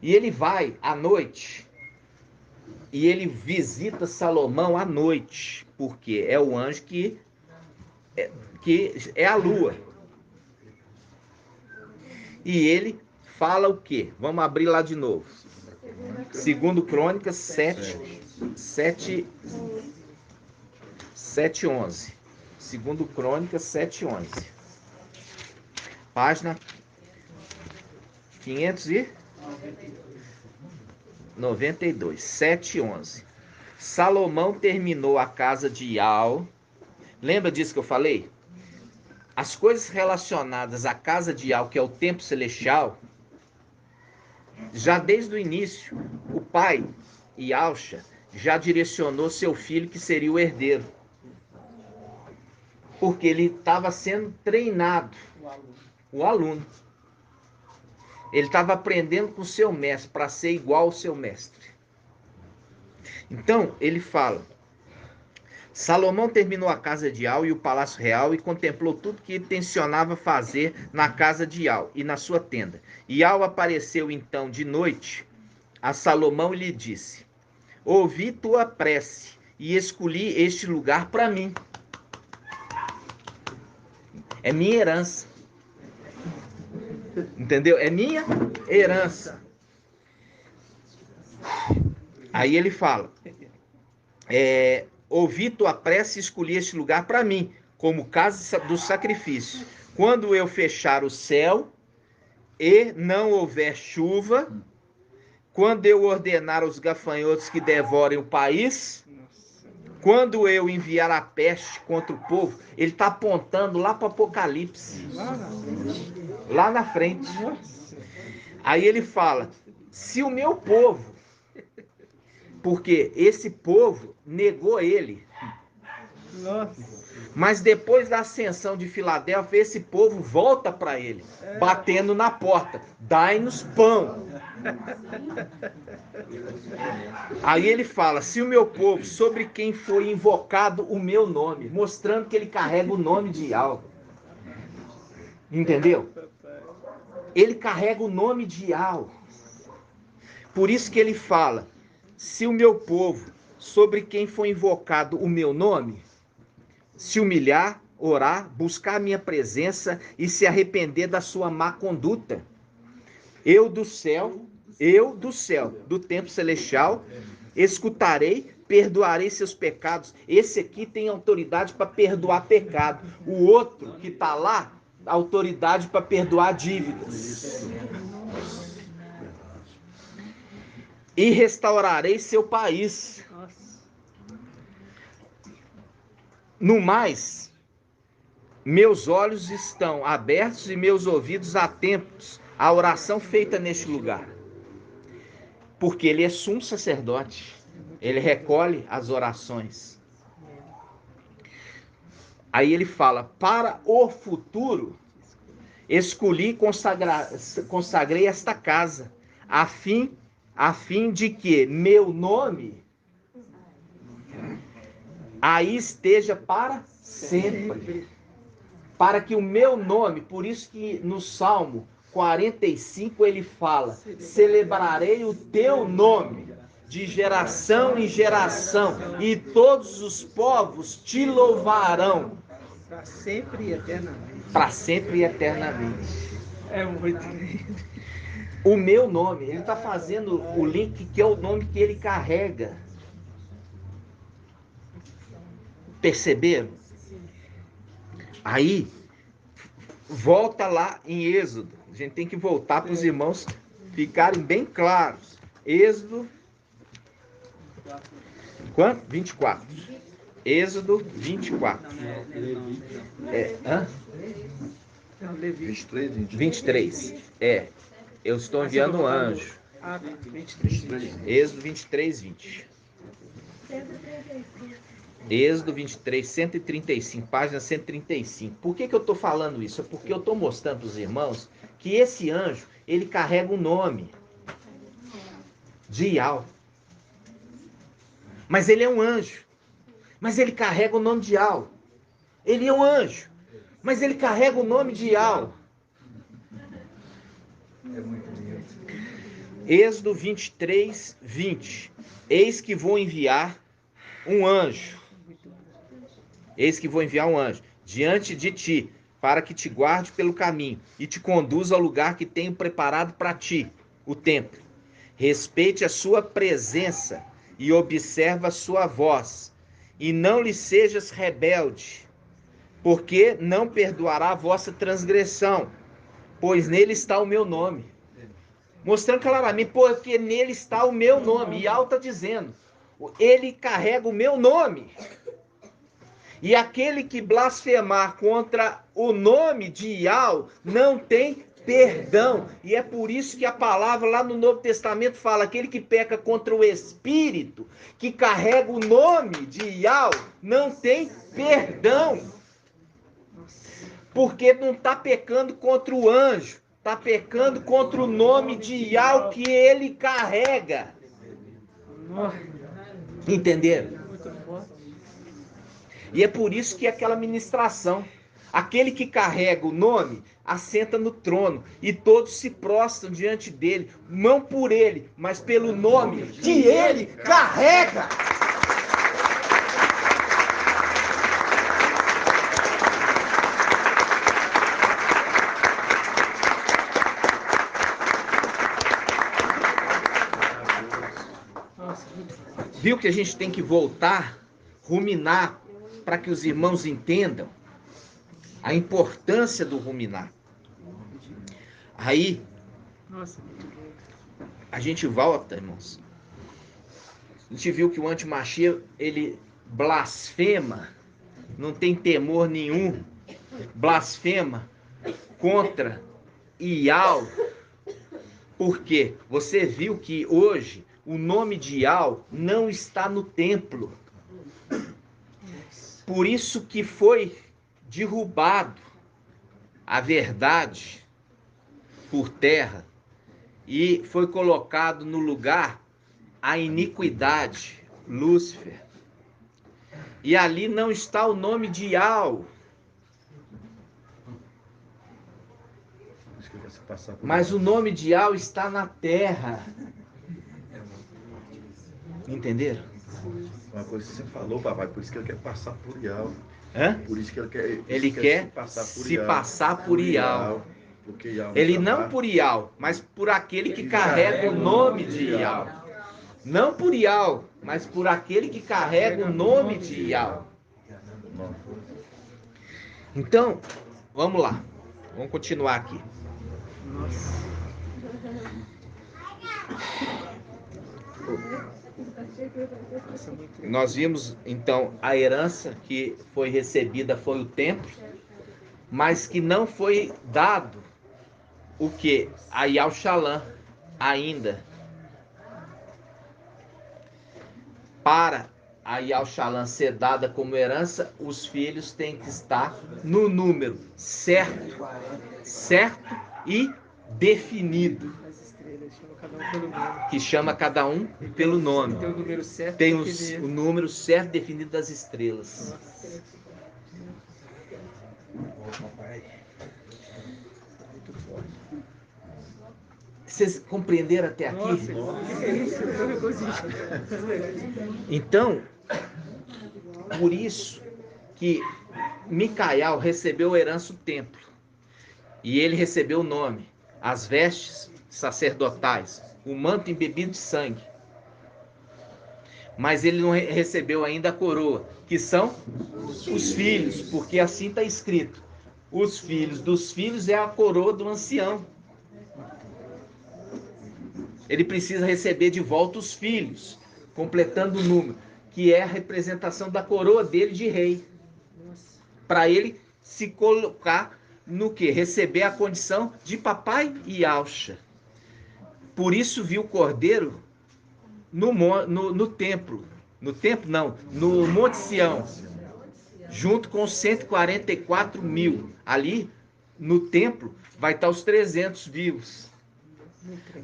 E ele vai à noite. E ele visita Salomão à noite. Porque é o anjo que é a lua. E ele fala o quê? Vamos abrir lá de novo. Segundo Crônicas 7:11. Segundo Crônicas 7:11. Página 592. 7:11. Salomão terminou a casa de Ial. Lembra disso que eu falei? As coisas relacionadas à casa de Ial, que é o templo celestial, já desde o início, o pai, Ialcha, já direcionou seu filho que seria o herdeiro. Porque ele estava sendo treinado, o aluno. Ele estava aprendendo com o seu mestre, para ser igual ao seu mestre. Então, ele fala: Salomão terminou a casa de Ial e o palácio real e contemplou tudo que intencionava fazer na casa de Ial e na sua tenda. Ial apareceu então de noite a Salomão e lhe disse: ouvi tua prece e escolhi este lugar para mim. É minha herança. Entendeu? É minha herança. Aí ele fala: ouvi tua prece e escolhi este lugar para mim, como casa do sacrifício. Quando eu fechar o céu e não houver chuva, quando eu ordenar aos gafanhotos que devorem o país, quando eu enviar a peste contra o povo, ele está apontando lá para o Apocalipse. Lá na frente. Aí ele fala: se o meu povo, porque esse povo negou ele. Nossa. Mas depois da ascensão de Filadélfia, esse povo volta para ele, batendo na porta: dai-nos pão. Aí ele fala: se o meu povo, sobre quem foi invocado o meu nome, mostrando que ele carrega o nome de Ial. Entendeu? Ele carrega o nome de Yahweh. Por isso que ele fala: se o meu povo, sobre quem foi invocado o meu nome, se humilhar, orar, buscar a minha presença e se arrepender da sua má conduta, eu do céu, do templo celestial, escutarei, perdoarei seus pecados. Esse aqui tem autoridade para perdoar pecado. O outro que está lá, autoridade para perdoar dívidas. E restaurarei seu país. No mais, meus olhos estão abertos e meus ouvidos atentos à oração feita neste lugar. Porque ele é sumo sacerdote. Ele recolhe as orações. Aí ele fala: para o futuro, escolhi e consagrei esta casa, a fim de que meu nome aí esteja para sempre. Para que o meu nome, por isso que no Salmo 45 ele fala: celebrarei o teu nome de geração em geração, e todos os povos te louvarão. Para sempre e eternamente. Para sempre e eternamente. É muito lindo. O meu nome, ele está fazendo o link que é o nome que ele carrega. Perceberam? Aí, volta lá em Êxodo. A gente tem que voltar para os irmãos ficarem bem claros. Êxodo. Quanto? 24. Êxodo 24. Hã? 23. Eu estou enviando um anjo. 23. Êxodo 23, 20. Êxodo 23, 135, página 135. Por que eu estou falando isso? É porque eu estou mostrando para os irmãos que esse anjo, ele carrega o nome de Yahweh. Mas ele é um anjo. Mas ele carrega o nome de Yahweh. Ele é um anjo. Mas ele carrega o nome de Yahweh. Êxodo 23, 20. Eis que vou enviar um anjo. Eis que vou enviar um anjo diante de ti, para que te guarde pelo caminho e te conduza ao lugar que tenho preparado para ti, o templo. Respeite a sua presença e observa a sua voz, e não lhe sejas rebelde, porque não perdoará a vossa transgressão, pois nele está o meu nome. Mostrando claramente, porque nele está o meu nome. E Yahweh está dizendo, ele carrega o meu nome. E aquele que blasfemar contra o nome de Yahweh não tem perdão. E é por isso que a palavra lá no Novo Testamento fala: aquele que peca contra o Espírito, que carrega o nome de Yahweh, não tem perdão. Porque não está pecando contra o anjo, está pecando contra o nome de Yahweh que ele carrega. Entenderam? E é por isso que aquela ministração, aquele que carrega o nome, assenta no trono, e todos se prostram diante dele, não por ele, mas pelo nome que ele carrega. Viu que a gente tem que voltar, ruminar, para que os irmãos entendam a importância do ruminar. Aí, a gente volta, irmãos. A gente viu que o antimachia, ele blasfema, não tem temor nenhum, blasfema contra Yahweh. Por quê? Você viu que hoje o nome de Yahweh não está no templo. Por isso que foi derrubado a verdade por terra e foi colocado no lugar a iniquidade, Lúcifer. E ali não está o nome de Yahweh. se passar por Mas Yahweh. o nome de Yahweh está na terra. Entenderam? Uma coisa que você falou, papai, por isso que ele quer passar por Yahweh. Hã? Por isso que ele quer, Ele quer se passar por Yahweh. Porque Yahweh Ele tá não lá. por Yahweh, mas por aquele que carrega o nome de Yahweh. Não por Yahweh, mas por aquele que carrega o nome de Yahweh. Então, vamos lá. Vamos continuar aqui. Nós vimos então a herança que foi recebida foi o templo, mas que não foi dado o que? A Yal-Shalom ainda. Para a Yal-Shalom ser dada como herança, os filhos têm que estar no número certo e definido, As estrelas chamam cada um pelo nome. que chama cada um pelo nome. Tem o número certo. Tem o definido. número certo definido das estrelas. Vocês compreenderam até aqui? Nossa, que é isso? Eu tô negociando. Então, por isso que Micael recebeu a herança do templo. E ele recebeu o nome, as vestes sacerdotais, o manto embebido de sangue. Mas ele não recebeu ainda a coroa, que são os filhos, porque assim está escrito. Os filhos dos filhos é a coroa do ancião. Ele precisa receber de volta os filhos, completando o número, que é a representação da coroa dele de rei. Para ele se colocar no que? Receber a condição de papai e Yalcha. Por isso viu o cordeiro no templo. No templo não, no Monte Sião. Junto com os 144 mil. Ali no templo vai estar os 300 vivos.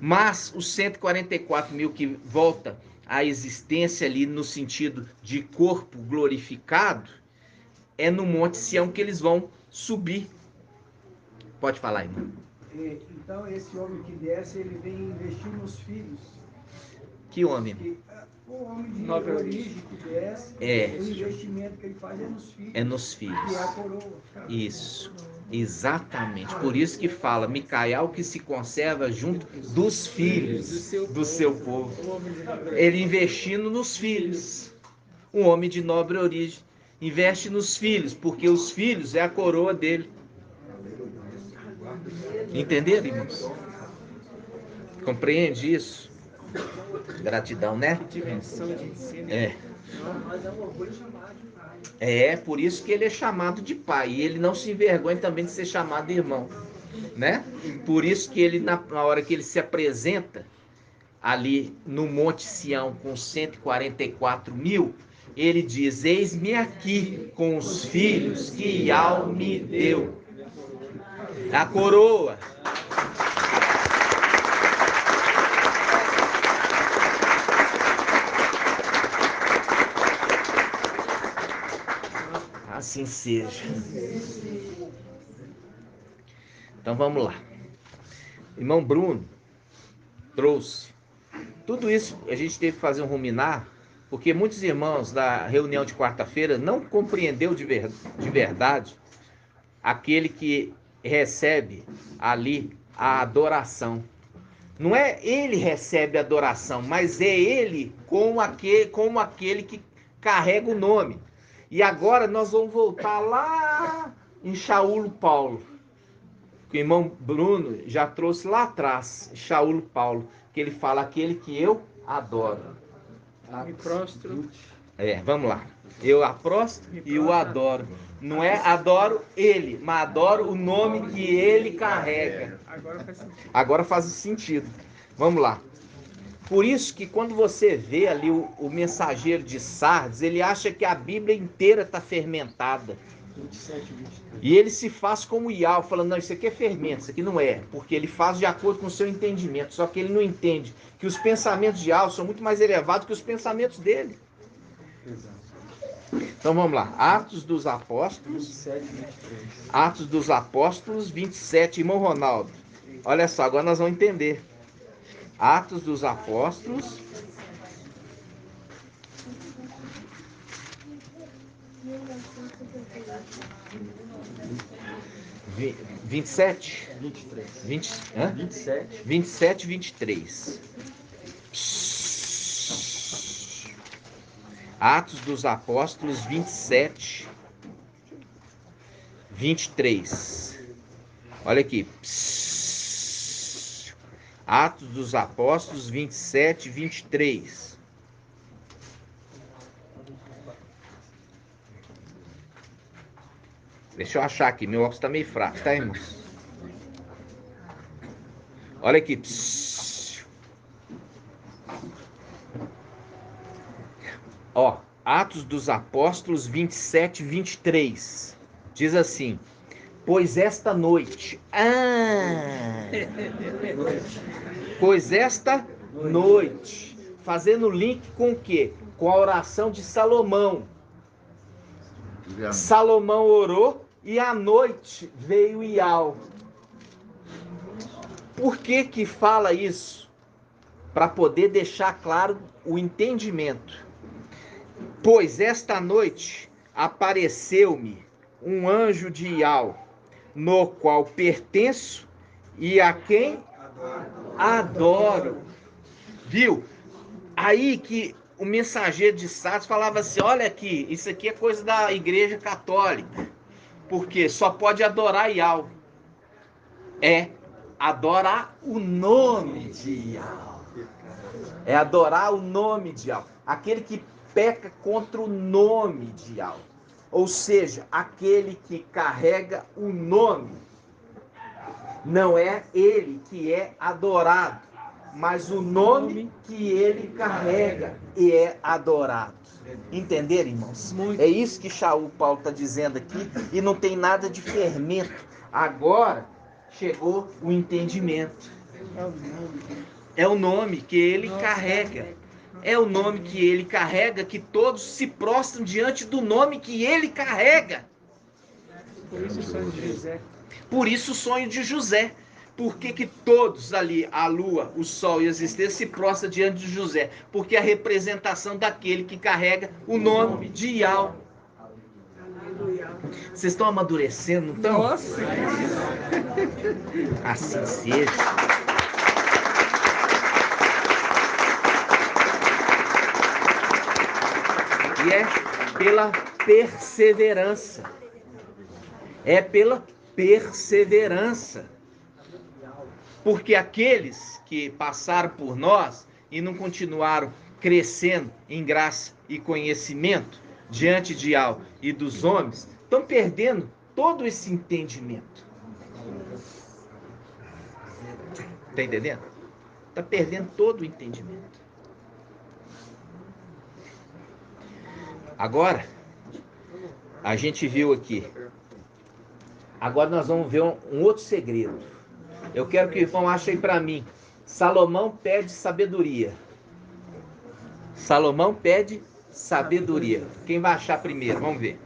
Mas os 144 mil que volta à existência ali no sentido de corpo glorificado, é no Monte Sião que eles vão subir. Pode falar, irmão. Então, esse homem que desce, ele vem investir nos filhos. Que homem? O homem de Nova origem que desce, É. o investimento que ele faz é nos filhos. É nos filhos. Que é a coroa. Isso, exatamente. Por isso que fala, Micael que se conserva junto dos filhos do seu povo. Ele investindo nos filhos. Um homem de nobre origem. Investe nos filhos, porque os filhos é a coroa dele. Entenderam, irmãos? Compreende isso? Gratidão, né? Dimensão de ensino. É por isso que ele é chamado de pai. E ele não se envergonha também de ser chamado de irmão, né? Por isso que ele, na hora que ele se apresenta ali no Monte Sião com 144 mil, ele diz: eis-me aqui com os filhos que Yahweh me deu. A coroa. Assim seja. Então vamos lá. Irmão Bruno trouxe. Tudo isso a gente teve que fazer um ruminar, porque muitos irmãos da reunião de quarta-feira não compreendeu de verdade aquele que recebe ali a adoração. Não é ele recebe a adoração, mas é ele como aquele que carrega o nome. E agora nós vamos voltar lá em Shaul Paulo, que o irmão Bruno já trouxe lá atrás, Shaul Paulo, que ele fala: aquele que eu adoro. Me prostro. Vamos lá. Eu a prostro e o adoro. Não é adoro ele, mas adoro o nome que ele carrega. Agora faz sentido. Agora faz sentido. Vamos lá. Por isso que quando você vê ali o mensageiro de Sardes, ele acha que a Bíblia inteira está fermentada. 27, 23. E ele se faz como Yahweh, falando: não, isso aqui é fermento, isso aqui não é. Porque ele faz de acordo com o seu entendimento. Só que ele não entende que os pensamentos de Yahweh são muito mais elevados que os pensamentos dele. Então vamos lá. Atos dos Apóstolos. 27, 23. Atos dos Apóstolos 27, irmão Ronaldo. Olha só, agora nós vamos entender. Atos dos Apóstolos. Vi- 27? 23. 27, 23. Atos dos Apóstolos 27, 23. Olha aqui. Atos dos Apóstolos 27, 23. Deixa eu achar aqui, meu óculos está meio fraco, tá, irmãos? Olha aqui. Ó, Atos dos Apóstolos 27, 23. Diz assim: pois esta noite. Pois esta noite. Fazendo link com o quê? Com a oração de Salomão. Salomão orou e à noite veio Ial. Por que fala isso? Para poder deixar claro o entendimento. Pois esta noite apareceu-me um anjo de Ial, no qual pertenço e a quem adoro. Viu? Aí que o mensageiro de Sardes falava assim: olha aqui, isso aqui é coisa da igreja católica, porque só pode adorar Ial. É adorar o nome de Ial. É adorar o nome de Ial. Aquele que peca contra o nome de Ial. Ou seja, aquele que carrega o nome. Não é ele que é adorado, mas o nome que ele carrega e é adorado. Entenderam, irmãos? É isso que Shaul Paulo está dizendo aqui, e não tem nada de fermento. Agora chegou o entendimento. É o nome que ele carrega. É o nome que ele carrega, que todos se prostram diante do nome que ele carrega. Por isso o sonho de José. Por isso o sonho de José. Por que todos ali, a lua, o sol e as estrelas, se prostram diante de José? Porque a representação daquele que carrega o nome de Ial. Vocês estão amadurecendo, não estão? Nossa! Assim seja. E é pela perseverança. É pela perseverança. Porque aqueles que passaram por nós e não continuaram crescendo em graça e conhecimento diante de Ial e dos homens, estão perdendo todo esse entendimento. Está entendendo? Está perdendo todo o entendimento. Agora, a gente viu aqui. Agora nós vamos ver um outro segredo. Eu quero que o irmão ache aí para mim. Salomão pede sabedoria. Salomão pede sabedoria. Quem vai achar primeiro? Vamos ver.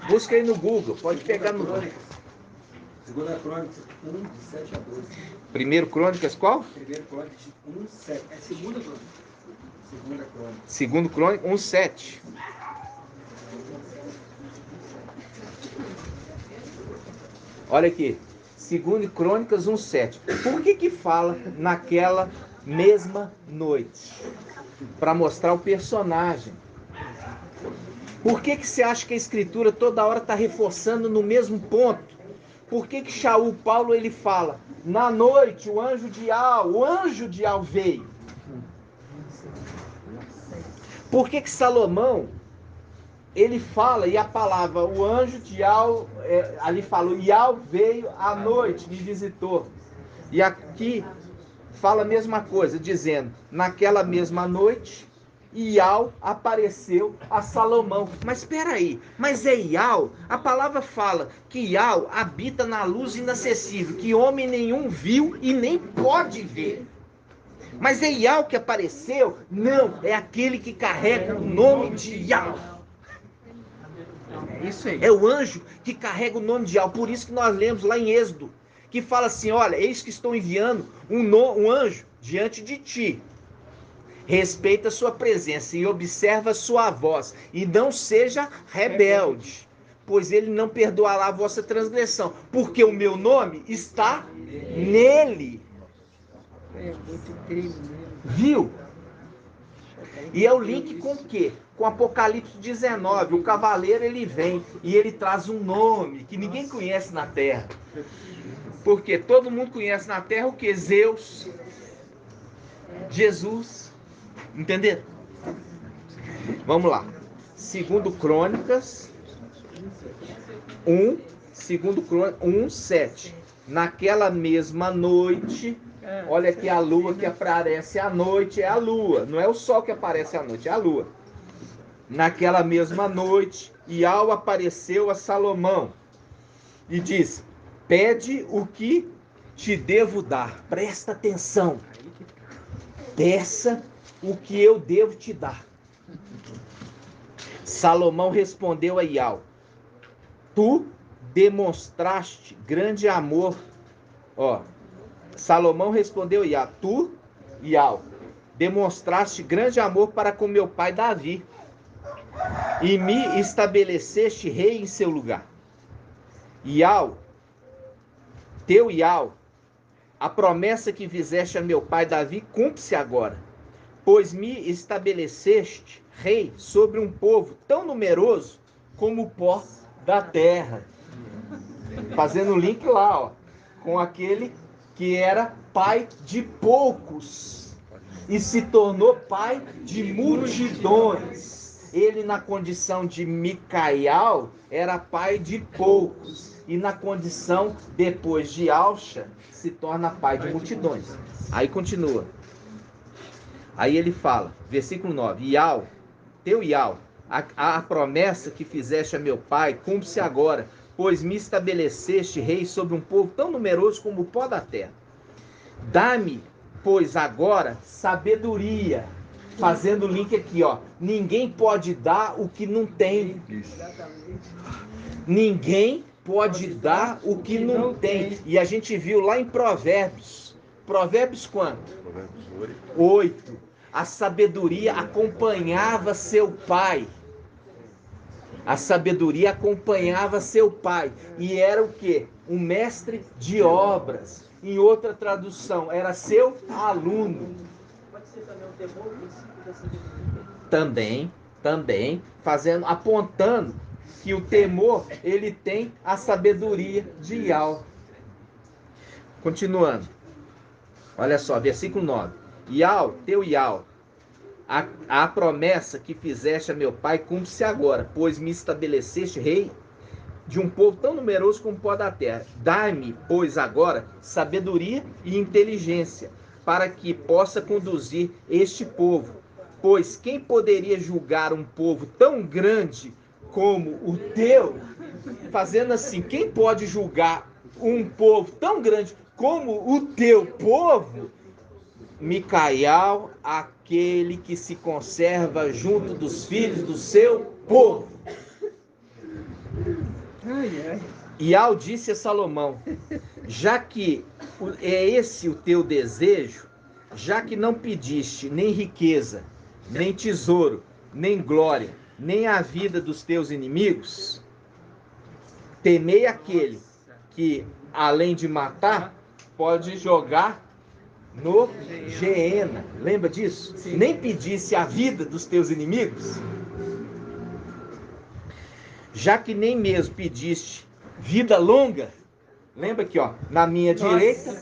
Busca aí no Google. Pode pegar no Google. Segunda Crônicas 1, de 7 a 12. Primeiro Crônicas qual? Primeiro Crônicas 1, 7. É segunda Crônica. Segunda Crônica. Segundo Crônicas 1, 7. Olha aqui. Segundo Crônicas 1, 7. Por que fala naquela mesma noite? Para mostrar o personagem. Por que você acha que a Escritura toda hora está reforçando no mesmo ponto? Por que Shaul Paulo ele fala, na noite o anjo de Ial veio? Por que Salomão ele fala, e a palavra, o anjo de Ial, ali fala, Ial veio à noite, me visitou. E aqui fala a mesma coisa, dizendo, naquela mesma noite, Ial apareceu a Salomão. Mas espera aí, mas é Ial? A palavra fala que Ial habita na luz inacessível, que homem nenhum viu e nem pode ver. Mas é Ial que apareceu? Não, é aquele que carrega o nome de Ial. Isso aí. É o anjo que carrega o nome de Yahweh. Por isso que nós lemos lá em Êxodo, que fala assim, olha, eis que estou enviando um anjo diante de ti. Respeita a sua presença e observa a sua voz, e não seja rebelde, pois ele não perdoará a vossa transgressão, porque o meu nome está nele. É muito incrível mesmo. Viu? E é o link com o quê? Com Apocalipse 19. O cavaleiro ele vem e ele traz um nome que ninguém conhece na terra. Porque todo mundo conhece na terra o que? Zeus, Jesus. Entenderam? Vamos lá. Segundo Crônicas 1:7. Naquela mesma noite, olha aqui a lua que aparece à noite, é a lua. Não é o sol que aparece à noite, é a lua. Naquela mesma noite, Yahweh apareceu a Salomão e disse: pede o que te devo dar. Presta atenção. Peça o que eu devo te dar. Salomão respondeu a Yahweh: tu demonstraste grande amor. Salomão respondeu a Yahweh: tu, Yahweh, demonstraste grande amor para com meu pai Davi, e me estabeleceste rei em seu lugar. Yahweh, teu Yahweh, a promessa que fizeste a meu pai Davi cumpre-se agora, pois me estabeleceste rei sobre um povo tão numeroso como o pó da terra. Fazendo o link lá, com aquele que era pai de poucos e se tornou pai de multidões. Ele, na condição de Micael, era pai de poucos, e na condição depois de Alcha se torna pai de multidões. Aí continua. Aí ele fala, versículo 9: Yahweh, teu Yahweh, a promessa que fizeste a meu pai cumpre-se agora, pois me estabeleceste rei sobre um povo tão numeroso como o pó da terra. Dá-me, pois, agora sabedoria. Fazendo o link aqui, ninguém pode dar o que não tem. Ninguém pode dar o que não tem. E a gente viu lá em Provérbios. Provérbios quanto? Provérbios 8. A sabedoria acompanhava seu pai. A sabedoria acompanhava seu pai. E era o quê? Um mestre de obras. Em outra tradução, era seu aluno. Pode ser também um temor, princípio da sabedoria. Também, apontando que o temor, ele tem a sabedoria de Yahweh. Continuando. Olha só, versículo 9. Yahweh, teu Yahweh, a promessa que fizeste a meu pai cumpre-se agora, pois me estabeleceste rei de um povo tão numeroso como o pó da terra. Dai-me, pois, agora sabedoria e inteligência, para que possa conduzir este povo. Pois quem poderia julgar um povo tão grande como o teu? Fazendo assim, quem pode julgar um povo tão grande como o teu povo? Micael, aquele que se conserva junto dos filhos do seu povo. Yahweh disse a Salomão: já que é esse o teu desejo, já que não pediste nem riqueza, nem tesouro, nem glória, nem a vida dos teus inimigos, temei aquele que, além de matar, pode jogar no Geena. Lembra disso? Sim. Nem pedisse a vida dos teus inimigos, já que nem mesmo pediste vida longa. Lembra aqui, na minha direita,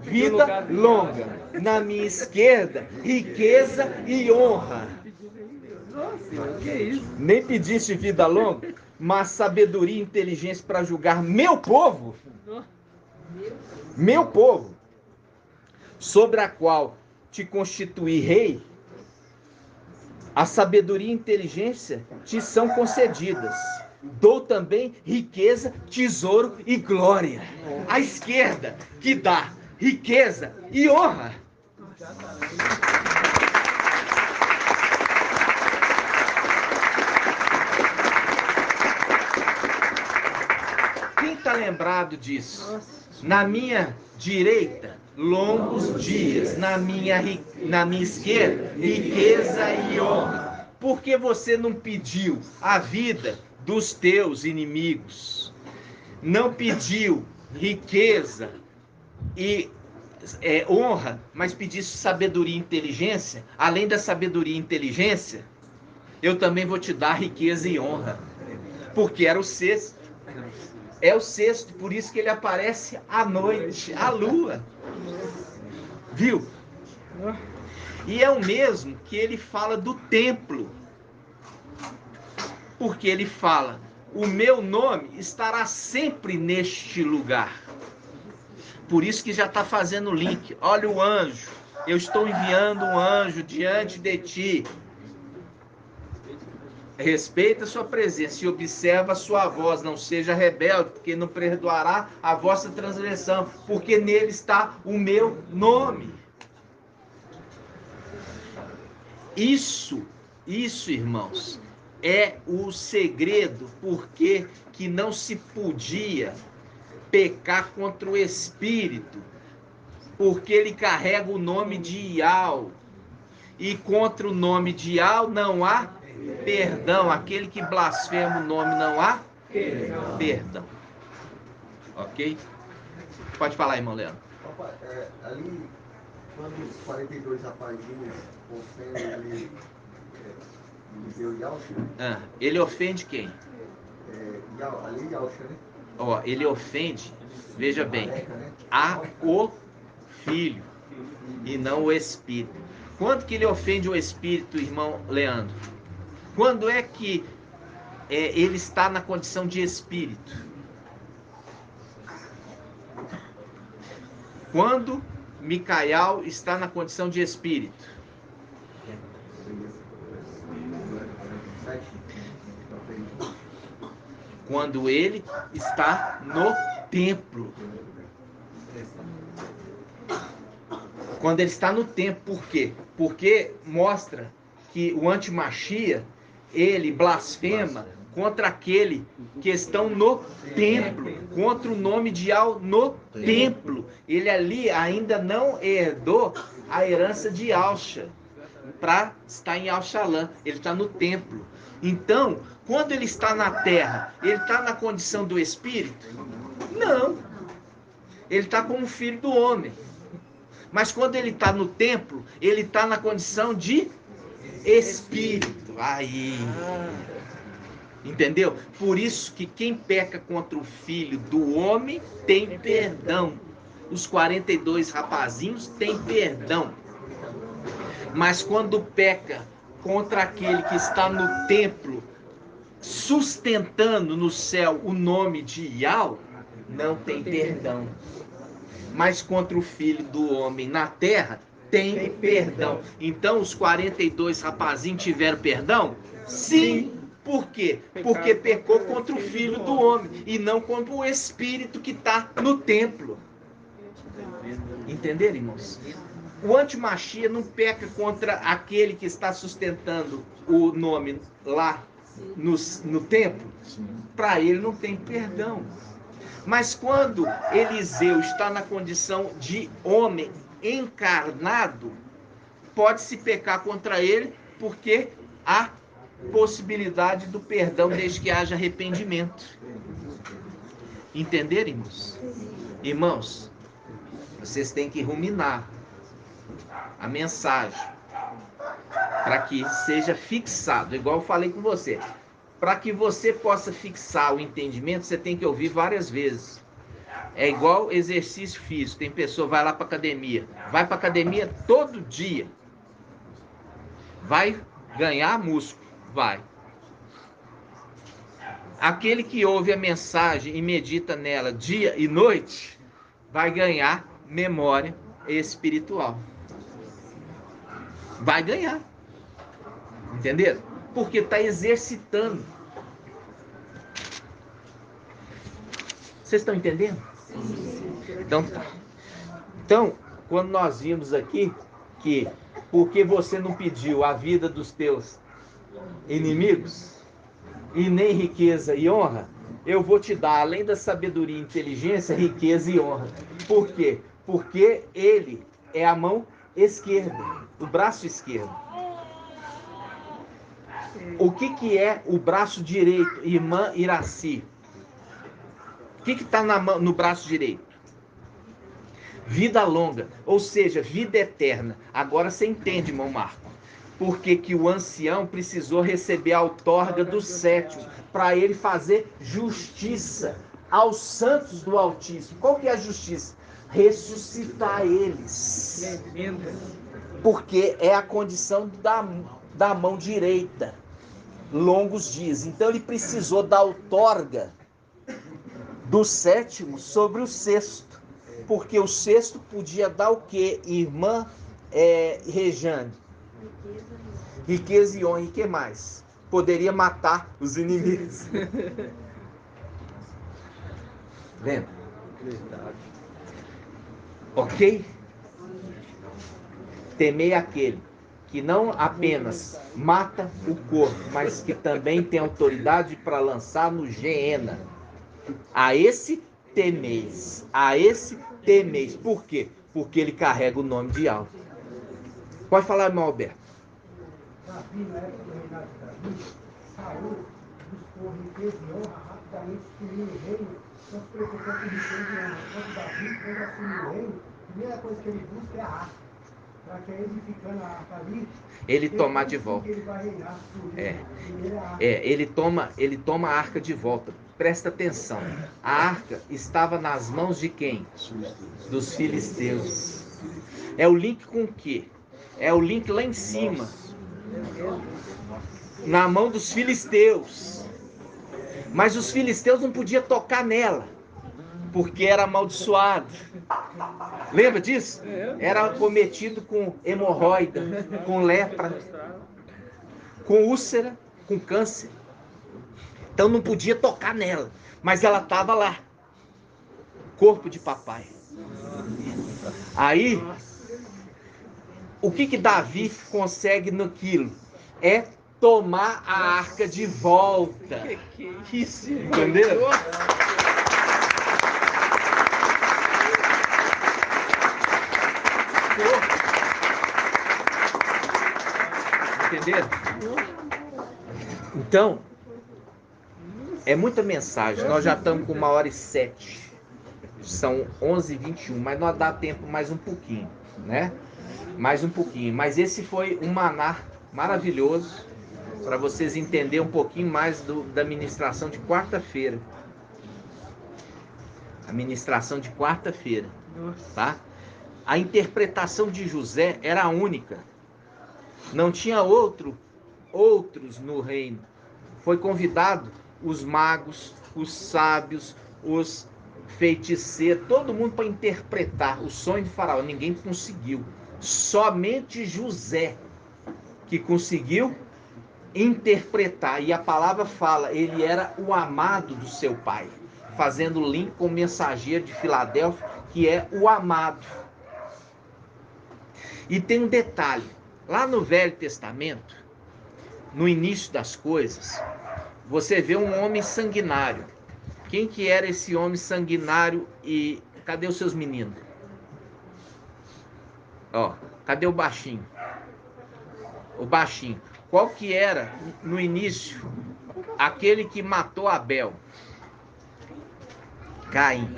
vida longa, na minha esquerda, riqueza e honra. Nossa, que é isso? Nem pediste vida longa, mas sabedoria e inteligência para julgar meu povo, sobre a qual te constituí rei. A sabedoria e inteligência te são concedidas. Dou também riqueza, tesouro e glória. À esquerda, que dá riqueza e honra. lembrado disso. Na minha direita, longos dias. Na minha esquerda, riqueza e honra. Por que você não pediu a vida dos teus inimigos? Não pediu riqueza e honra, mas pedisse sabedoria e inteligência. Além da sabedoria e inteligência, eu também vou te dar riqueza e honra. Porque era o sexto. É o sexto, por isso que ele aparece à noite, à lua. Viu? E é o mesmo que ele fala do templo. Porque ele fala: o meu nome estará sempre neste lugar. Por isso que já está fazendo o link. Olha o anjo. Eu estou enviando um anjo diante de ti. Respeita a sua presença e observa a sua voz. Não seja rebelde, porque não perdoará a vossa transgressão. Porque nele está o meu nome. Isso, irmãos, é o segredo porque que não se podia pecar contra o Espírito, porque ele carrega o nome de Ial, e contra o nome de Ial não há perdão. Aquele que blasfema o nome não há perdão. Ok? Pode falar, irmão Leandro. Opa, ali, quando os 42 rapazinhos ofendem ali, Eliseu e Yalcha, ele ofende quem? Ali Yalcha, né? Ó, ele ofende, veja bem, o Filho e não o Espírito. Quando que ele ofende o Espírito, irmão Leandro? Quando é que ele está na condição de Espírito? Quando Micael está na condição de Espírito? Quando ele está no templo. Quando ele está no templo, por quê? Porque mostra que o antimachia, ele blasfema contra aquele que estão no templo, contra o nome de Ial no templo. Ele ali ainda não herdou a herança de Yalcha para estar em Yalchalã. Ele está no templo. Então, quando ele está na terra, ele está na condição do Espírito? Não. Ele está como filho do homem. Mas quando ele está no templo, ele está na condição de Espírito. Aí. Entendeu? Por isso que quem peca contra o filho do homem tem perdão. Os 42 rapazinhos têm perdão. Mas quando peca contra aquele que está no templo, sustentando no céu o nome de Ial, não tem perdão. Mas contra o filho do homem na terra, tem perdão. Então os 42 rapazinhos tiveram perdão? Sim. Por quê? Porque pecou contra o filho do homem e não contra o espírito que está no templo. Entenderam, irmãos? O antimachia não peca contra aquele que está sustentando o nome lá no templo. Para ele não tem perdão. Mas quando Eliseu está na condição de homem encarnado, pode-se pecar contra ele porque há possibilidade do perdão desde que haja arrependimento. Entenderam, irmãos? Irmãos, vocês têm que ruminar a mensagem para que seja fixado, igual eu falei com você. Para que você possa fixar o entendimento, você tem que ouvir várias vezes. É igual exercício físico. Tem pessoa que vai lá para academia. Vai para academia todo dia. Vai ganhar músculo. Vai. Aquele que ouve a mensagem e medita nela dia e noite, vai ganhar memória espiritual. Vai ganhar. Entenderam? Porque está exercitando. Vocês estão entendendo? Então, tá. Então, quando nós vimos aqui que porque você não pediu a vida dos teus inimigos e nem riqueza e honra, eu vou te dar, além da sabedoria e inteligência, riqueza e honra. Por quê? Porque ele é a mão esquerda, o braço esquerdo. O que é o braço direito, irmã Iraci? O que está no braço direito? Vida longa, ou seja, vida eterna. Agora você entende, irmão Marco, por que o ancião precisou receber a outorga do sétimo, para ele fazer justiça aos santos do Altíssimo. Qual que é a justiça? Ressuscitar eles. Porque é a condição da mão direita. Longos dias. Então ele precisou da outorga do sétimo sobre o sexto. Porque o sexto podia dar o quê, irmã Rejane? Riqueza e honra. E o que mais? Poderia matar os inimigos. Lembra? Ok? Temei aquele que não apenas mata o corpo, mas que também tem autoridade para lançar no Geena. A esse temeis. A esse temeis. Por quê? Porque ele carrega o nome de Yahvé. Pode falar, irmão Alberto. Davi, na época do reinado de Davi, Saul buscou riqueza e honra, rapidamente assumiu o reino, não se preocupou com riqueza e honra. Quando Davi, quando assumiu o reino, a primeira coisa que ele busca é a arca. Para que edificando a arca ali, ele tomar de volta. Ele vai reinar por ele toma a arca de volta. Presta atenção. A arca estava nas mãos de quem? Dos filisteus. É o link com o quê? É o link lá em cima. Na mão dos filisteus. Mas os filisteus não podiam tocar nela, porque era amaldiçoado. Lembra disso? Era cometido com hemorroida, com lepra, com úlcera, com câncer. Então não podia tocar nela. Mas ela estava lá. Corpo de papai. Aí, o que Davi consegue naquilo? É tomar a arca de volta. Que isso? Entendeu? Entenderam? Então, é muita mensagem. Nós já estamos com 1h07. São 11h21, mas nós dá tempo mais um pouquinho, né? Mais um pouquinho. Mas esse foi um maná maravilhoso para vocês entenderem um pouquinho mais da ministração de quarta-feira. A ministração de quarta-feira, tá? A interpretação de José era única. Não tinha outros no reino. Foi convidado os magos, os sábios, os feiticeiros, todo mundo para interpretar o sonho de Faraó. Ninguém conseguiu. Somente José que conseguiu interpretar. E a palavra fala, ele era o amado do seu pai. Fazendo link com o mensageiro de Filadélfia, que é o amado. E tem um detalhe. Lá no Velho Testamento, no início das coisas, você vê um homem sanguinário. Quem que era esse homem sanguinário e cadê os seus meninos? Ó, cadê o baixinho? O baixinho. Qual que era, no início, aquele que matou Abel? Caim.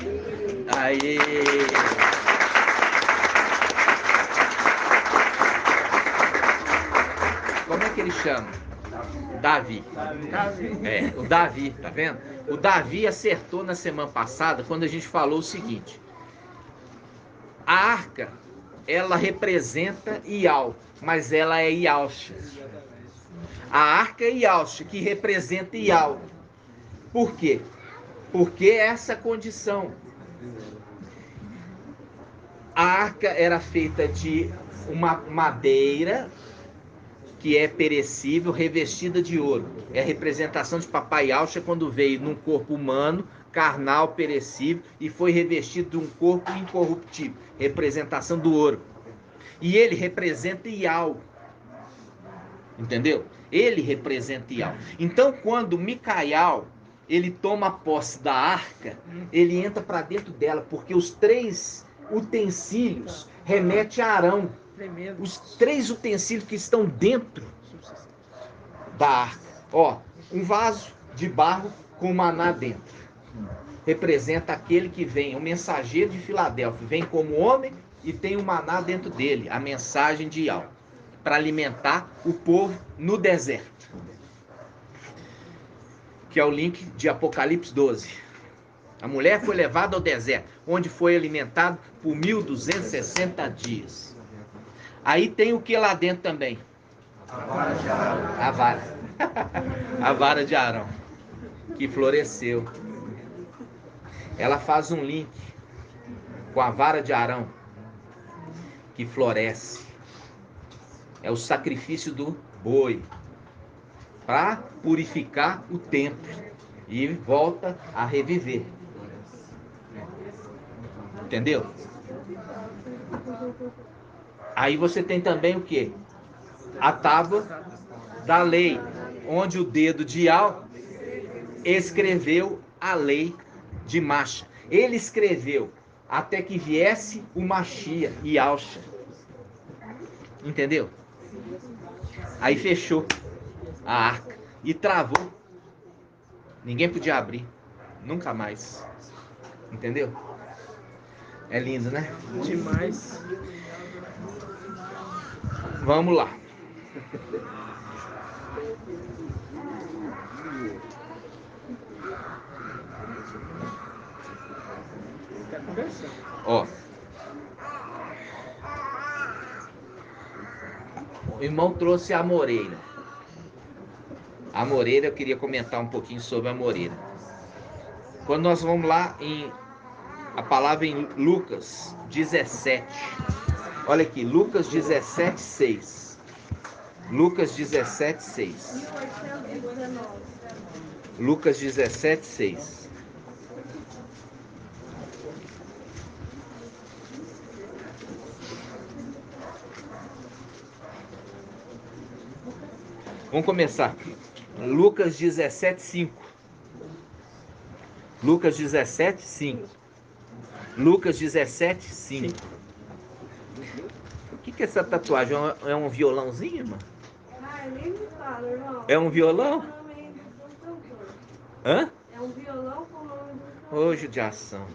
Aê! Como é que ele chama? Davi. O Davi, tá vendo? O Davi acertou na semana passada quando a gente falou o seguinte: a arca, ela representa Ial, mas ela é Ialcha. A arca é Ialcha, que representa Ial. Por quê? Porque essa condição. A arca era feita de uma madeira que é perecível, revestida de ouro. É a representação de Papai Yahvé quando veio num corpo humano, carnal, perecível, e foi revestido de um corpo incorruptível. Representação do ouro. E ele representa Yahvé. Entendeu? Ele representa Yahvé. Então, quando Micael ele toma posse da arca, ele entra para dentro dela, porque os 3 utensílios remetem a Arão. Os 3 utensílios que estão dentro da arca. Ó, um vaso de barro com maná dentro. Representa aquele que vem, o mensageiro de Filadélfia, vem como homem e tem o maná dentro dele, a mensagem de Yahweh, para alimentar o povo no deserto. Que é o link de Apocalipse 12. A mulher foi levada ao deserto, onde foi alimentada por 1260 dias. Aí tem o que lá dentro também? A vara. A vara de Arão, que floresceu. Ela faz um link com a vara de Arão, que floresce. É o sacrifício do boi, para purificar o templo e volta a reviver. Entendeu? Aí você tem também o que? A tábua da lei, onde o dedo de Yahweh escreveu a lei de Masha. Ele escreveu até que viesse o Machia e Yahushua. Entendeu? Aí fechou a arca e travou. Ninguém podia abrir, nunca mais. Entendeu? É lindo, né? Demais. Vamos lá. Tá conversando. Ó. O irmão trouxe a amoreira. A amoreira, eu queria comentar um pouquinho sobre a amoreira. Quando nós vamos lá em a palavra em Lucas 17. Olha aqui, Lucas 17, 6. Lucas 17, 6. Lucas 17, 6. Vamos começar. Lucas 17, 5. Lucas 17, 5. Lucas 17, 5. O que é essa tatuagem? É um violãozinho, irmão? Ai, nem me fala, irmão. É um violão? Hã? É um violão com o nome do cantor. Ô, judiação.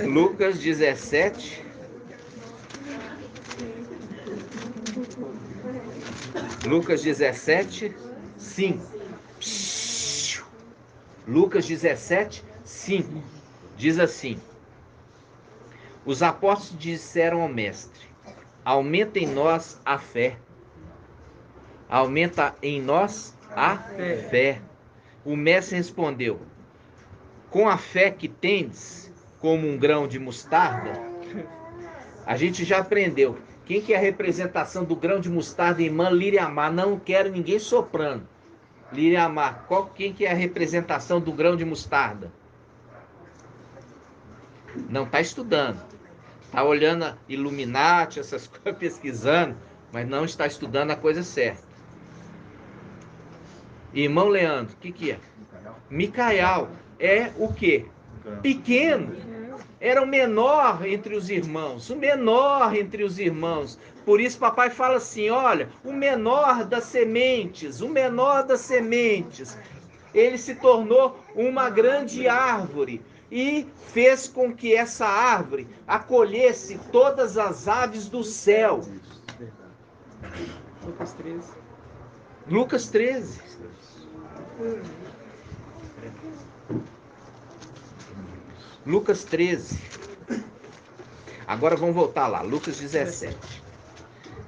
Lucas 17. Lucas 17, 5. Lucas 17, 5. Diz assim: os apóstolos disseram ao mestre: aumenta em nós a fé. Aumenta em nós a fé. O mestre respondeu: com a fé que tendes, como um grão de mostarda. A gente já aprendeu. Quem que é a representação do grão de mostarda, irmã Liriamar? Não quero ninguém soprando. Liriamar, quem que é a representação do grão de mostarda? Não está estudando. Está olhando a Illuminati, essas coisas, pesquisando, mas não está estudando a coisa certa. Irmão Leandro, o que é? Micael é o quê? Pequeno. Era o menor entre os irmãos. O menor entre os irmãos. Por isso papai fala assim, olha, o menor das sementes. O menor das sementes. Ele se tornou uma grande árvore. E fez com que essa árvore acolhesse todas as aves do céu. Lucas 13. Lucas 13. Lucas 13. Agora vamos voltar lá. Lucas 17.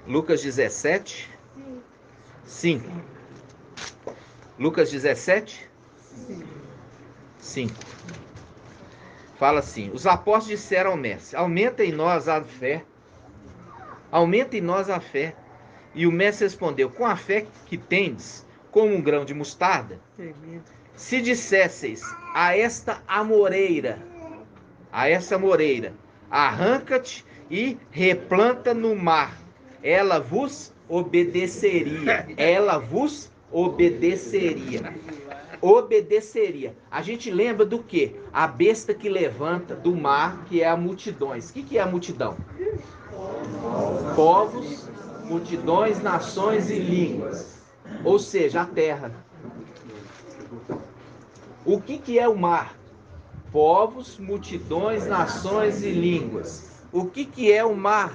Lucas 17. 5. Lucas 17. 5. Fala assim: os apóstolos disseram ao mestre: aumenta em nós a fé. Aumenta em nós a fé. E o mestre respondeu: com a fé que tendes, como um grão de mostarda, se dissesseis a esta amoreira, arranca-te e replanta no mar, ela vos obedeceria. Ela vos obedeceria. obedeceria. A gente lembra do quê? A besta que levanta do mar, que é a multidões. O que é a multidão? Povos, multidões, nações e línguas. Ou seja, a terra. O que é o mar? Povos, multidões, nações e línguas. O que é o mar?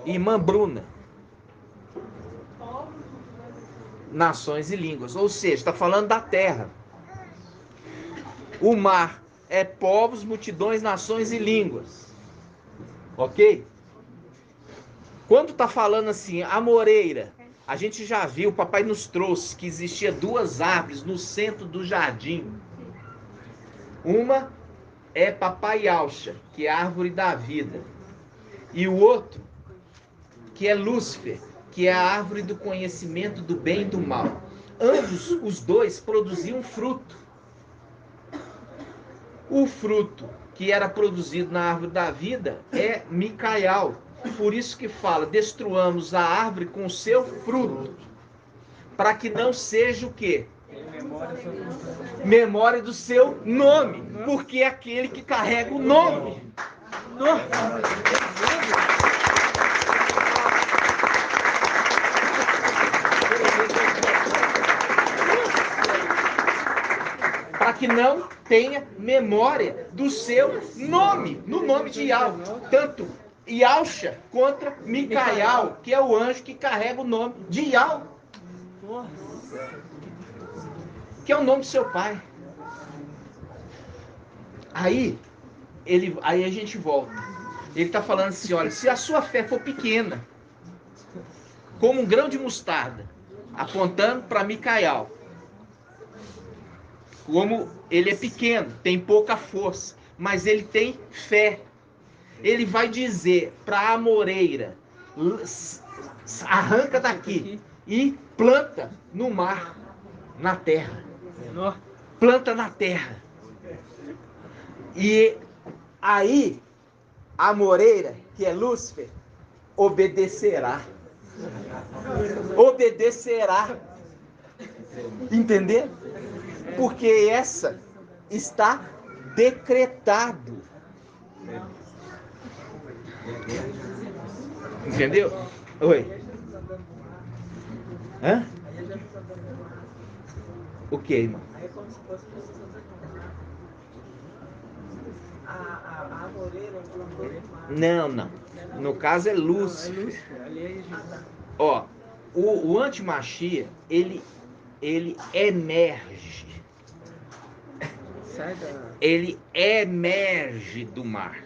Irmã Bruna? Nações e línguas. Ou seja, está falando da terra. O mar é povos, multidões, nações e línguas. Ok? Quando está falando assim, a moreira, a gente já viu, o papai nos trouxe que existia 2 árvores no centro do jardim. Uma é Papai Alcha, que é a árvore da vida. E o outro, que é Lúcifer, que é a árvore do conhecimento do bem e do mal. Ambos, os dois, produziam fruto. O fruto que era produzido na árvore da vida é Micael. Por isso que fala, destruamos a árvore com o seu fruto. Para que não seja o quê? Memória do seu nome. Porque é aquele que carrega o nome. Para que não tenha memória do seu nome, no nome de Yahweh. Tanto Yalcha contra Micael, que é o anjo que carrega o nome de Yahweh, que é o nome do seu pai. Aí a gente volta. Ele está falando assim, olha, se a sua fé for pequena, como um grão de mostarda, apontando para Micael, como ele é pequeno, tem pouca força, mas ele tem fé. Ele vai dizer para a amoreira, arranca daqui e planta no mar, na terra. Planta na terra. E aí, a amoreira, que é Lúcifer, obedecerá. Obedecerá. Entendeu? Porque essa está decretado. Entendeu? Oi. Hã? O que, irmão? A amoreira Não. No caso é Lúcifer. Ó, o antimachia, ele emerge. Ele emerge do mar.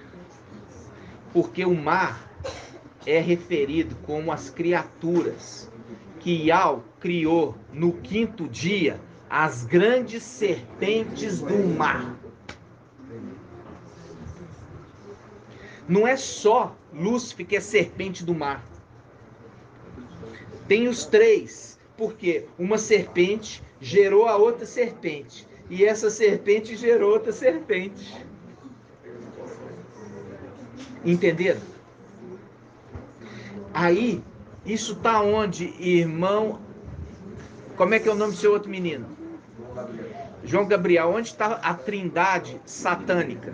Porque o mar é referido como as criaturas que Yahweh criou no 5º dia, as grandes serpentes do mar. Não é só Lúcifer que é serpente do mar. Tem os 3, porque uma serpente gerou a outra serpente. E essa serpente gerou outra serpente. Entenderam? Aí, isso tá onde, irmão? Como é que é o nome do seu outro menino? João Gabriel. Onde está a trindade satânica?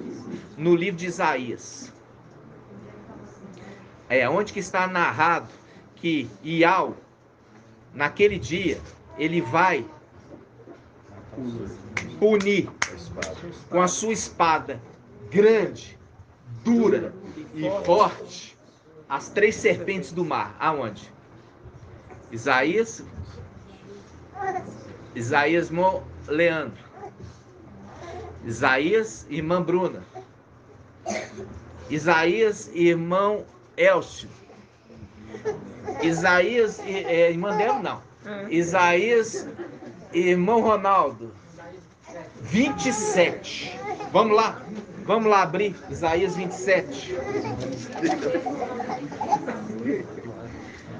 No livro de Isaías. Onde que está narrado que Yahweh, naquele dia, ele vai punir com a sua espada grande, dura e forte as 3 serpentes do mar. Aonde? Isaías, irmão Leandro. Isaías, irmã Bruna. Isaías, irmão Elcio. Isaías, irmã Débora, não. Isaías, irmão Ronaldo. 27. Vamos lá abrir Isaías 27.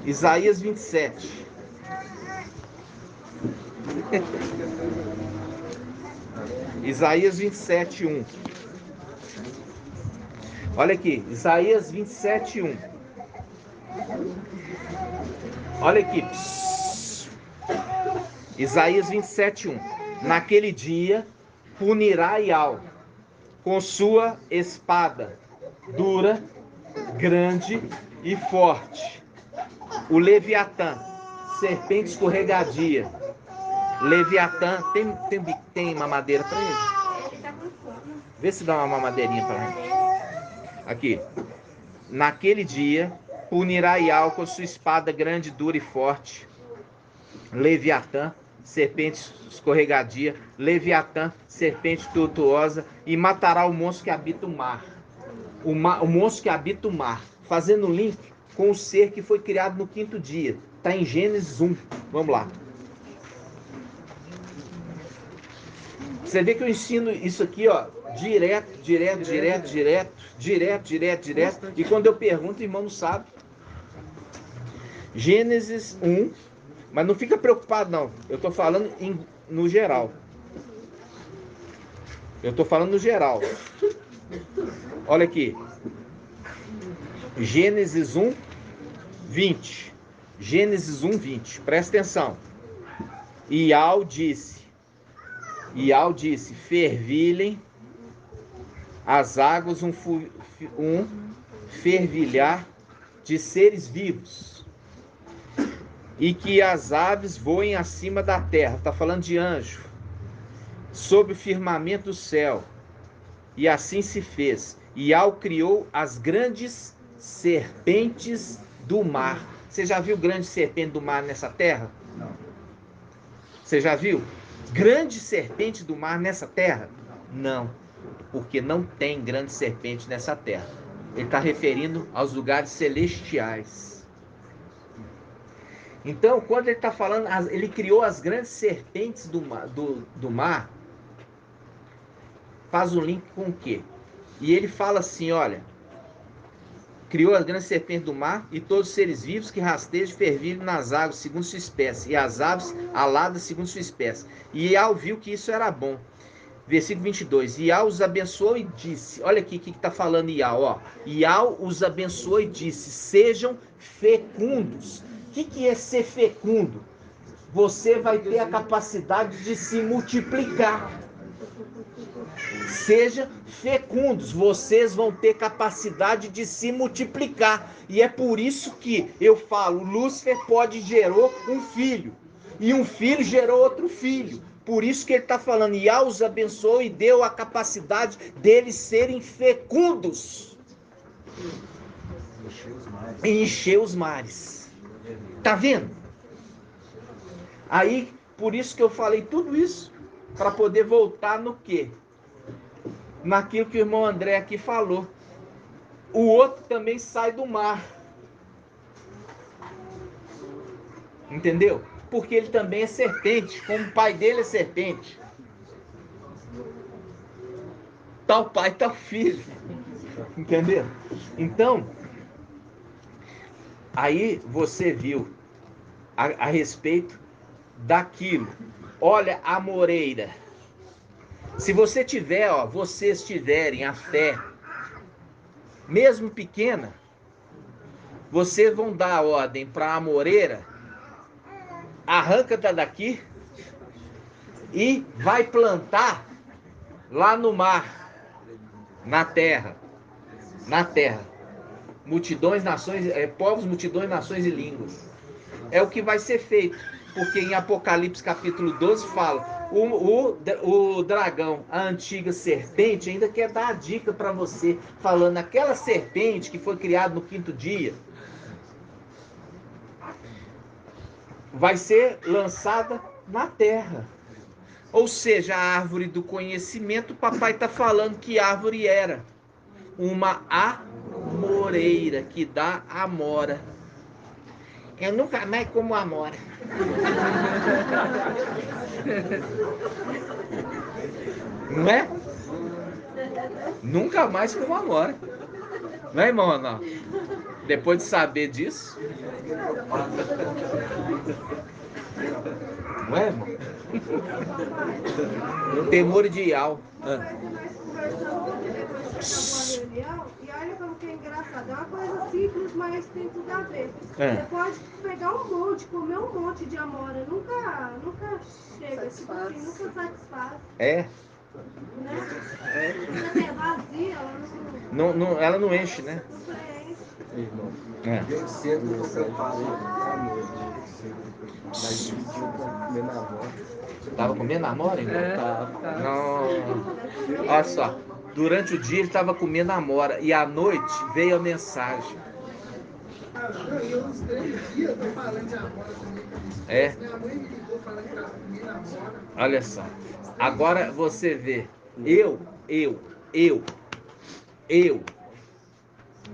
Isaías 27. Isaías 27, 1. Olha aqui, Isaías 27, 1. Olha aqui. Isaías 27, 1. Naquele dia punirá Iau com sua espada dura, grande e forte. O Leviatã, serpente escorregadia. Leviatã, tem mamadeira para ele? Vê se dá uma mamadeirinha para ele. Aqui. Naquele dia punirá Iau com sua espada grande, dura e forte. Leviatã, serpente escorregadia. Leviatã, serpente tortuosa. E matará o monstro que habita o mar. O monstro que habita o mar. Fazendo link com o ser que foi criado no quinto dia. Está em Gênesis 1. Vamos lá. Você vê que eu ensino isso aqui, ó, direto. E quando eu pergunto, o irmão não sabe. Gênesis 1. Mas não fica preocupado, não. Eu estou falando no geral. Olha aqui. Gênesis 1, 20. Gênesis 1, 20. Presta atenção. Iau disse, fervilhem as águas um fervilhar de seres vivos, e que as aves voem acima da terra. Está falando de anjo. Sob o firmamento do céu. E assim se fez. Iau criou as grandes serpentes do mar. Você já viu grande serpente do mar nessa terra? Não. Você já viu? Grande serpente do mar nessa terra? Não. Porque não tem grande serpente nessa terra. Ele está referindo aos lugares celestiais. Então, quando ele está falando, ele criou as grandes serpentes do mar, faz um link com o quê? E ele fala assim, olha, criou as grandes serpentes do mar e todos os seres vivos que rastejam e fervilham nas águas segundo sua espécie, e as aves aladas segundo sua espécie. E Iau viu que isso era bom. Versículo 22. Iau os abençoou e disse, olha aqui o que está falando Iau, ó. Iau os abençoou e disse, sejam fecundos. O que é ser fecundo? Você vai ter a capacidade de se multiplicar. Sejam fecundos, vocês vão ter capacidade de se multiplicar. E é por isso que eu falo, Lúcifer gerou um filho. E um filho gerou outro filho. Por isso que ele está falando, Iau os abençoou e deu a capacidade deles serem fecundos. E encher os mares. Tá vendo? Aí, por isso que eu falei tudo isso, para poder voltar no quê? Naquilo que o irmão André aqui falou. O outro também sai do mar. Entendeu? Porque ele também é serpente, como o pai dele é serpente. Tal pai, tal filho. Entendeu? Então, aí você viu a respeito daquilo. Olha a moreira. Se você tiver, ó, vocês tiverem a fé, mesmo pequena, vocês vão dar a ordem para a moreira, arranca daqui e vai plantar lá no mar, na terra. Multidões, nações, povos, multidões, nações e línguas. É o que vai ser feito, porque em Apocalipse capítulo 12 fala, o dragão, a antiga serpente, ainda quer dar a dica para você, falando, aquela serpente que foi criada no quinto dia, vai ser lançada na terra. Ou seja, a árvore do conhecimento, o papai está falando que árvore era uma amoreira, que dá amora. Eu nunca mais como amora. Não é? Nunca mais como amora. Não é, irmão? Não. Depois de saber disso. Não é, irmão? O temor de Ial. Nós conversamos ontem depois que acabou a reunião, e olha como que é engraçado. É uma coisa simples, mas tem tudo a ver. Você pode pegar um monte, comer um monte de amora, nunca chega, tipo assim, nunca satisfaz. É. Né? Porque é vazia, ela Ela não enche, né? não preenche. É. Desde cedo eu tô preocupado mas comendo a avó. Tava comendo amora, irmão? Tá. Não. Olha só. Durante o dia ele estava comendo amora e à noite veio a mensagem. Eu uns 3 dias tô falando de amora também. É. Minha mãe me ligou falando que tava comendo amora. Olha só. Agora você vê. Eu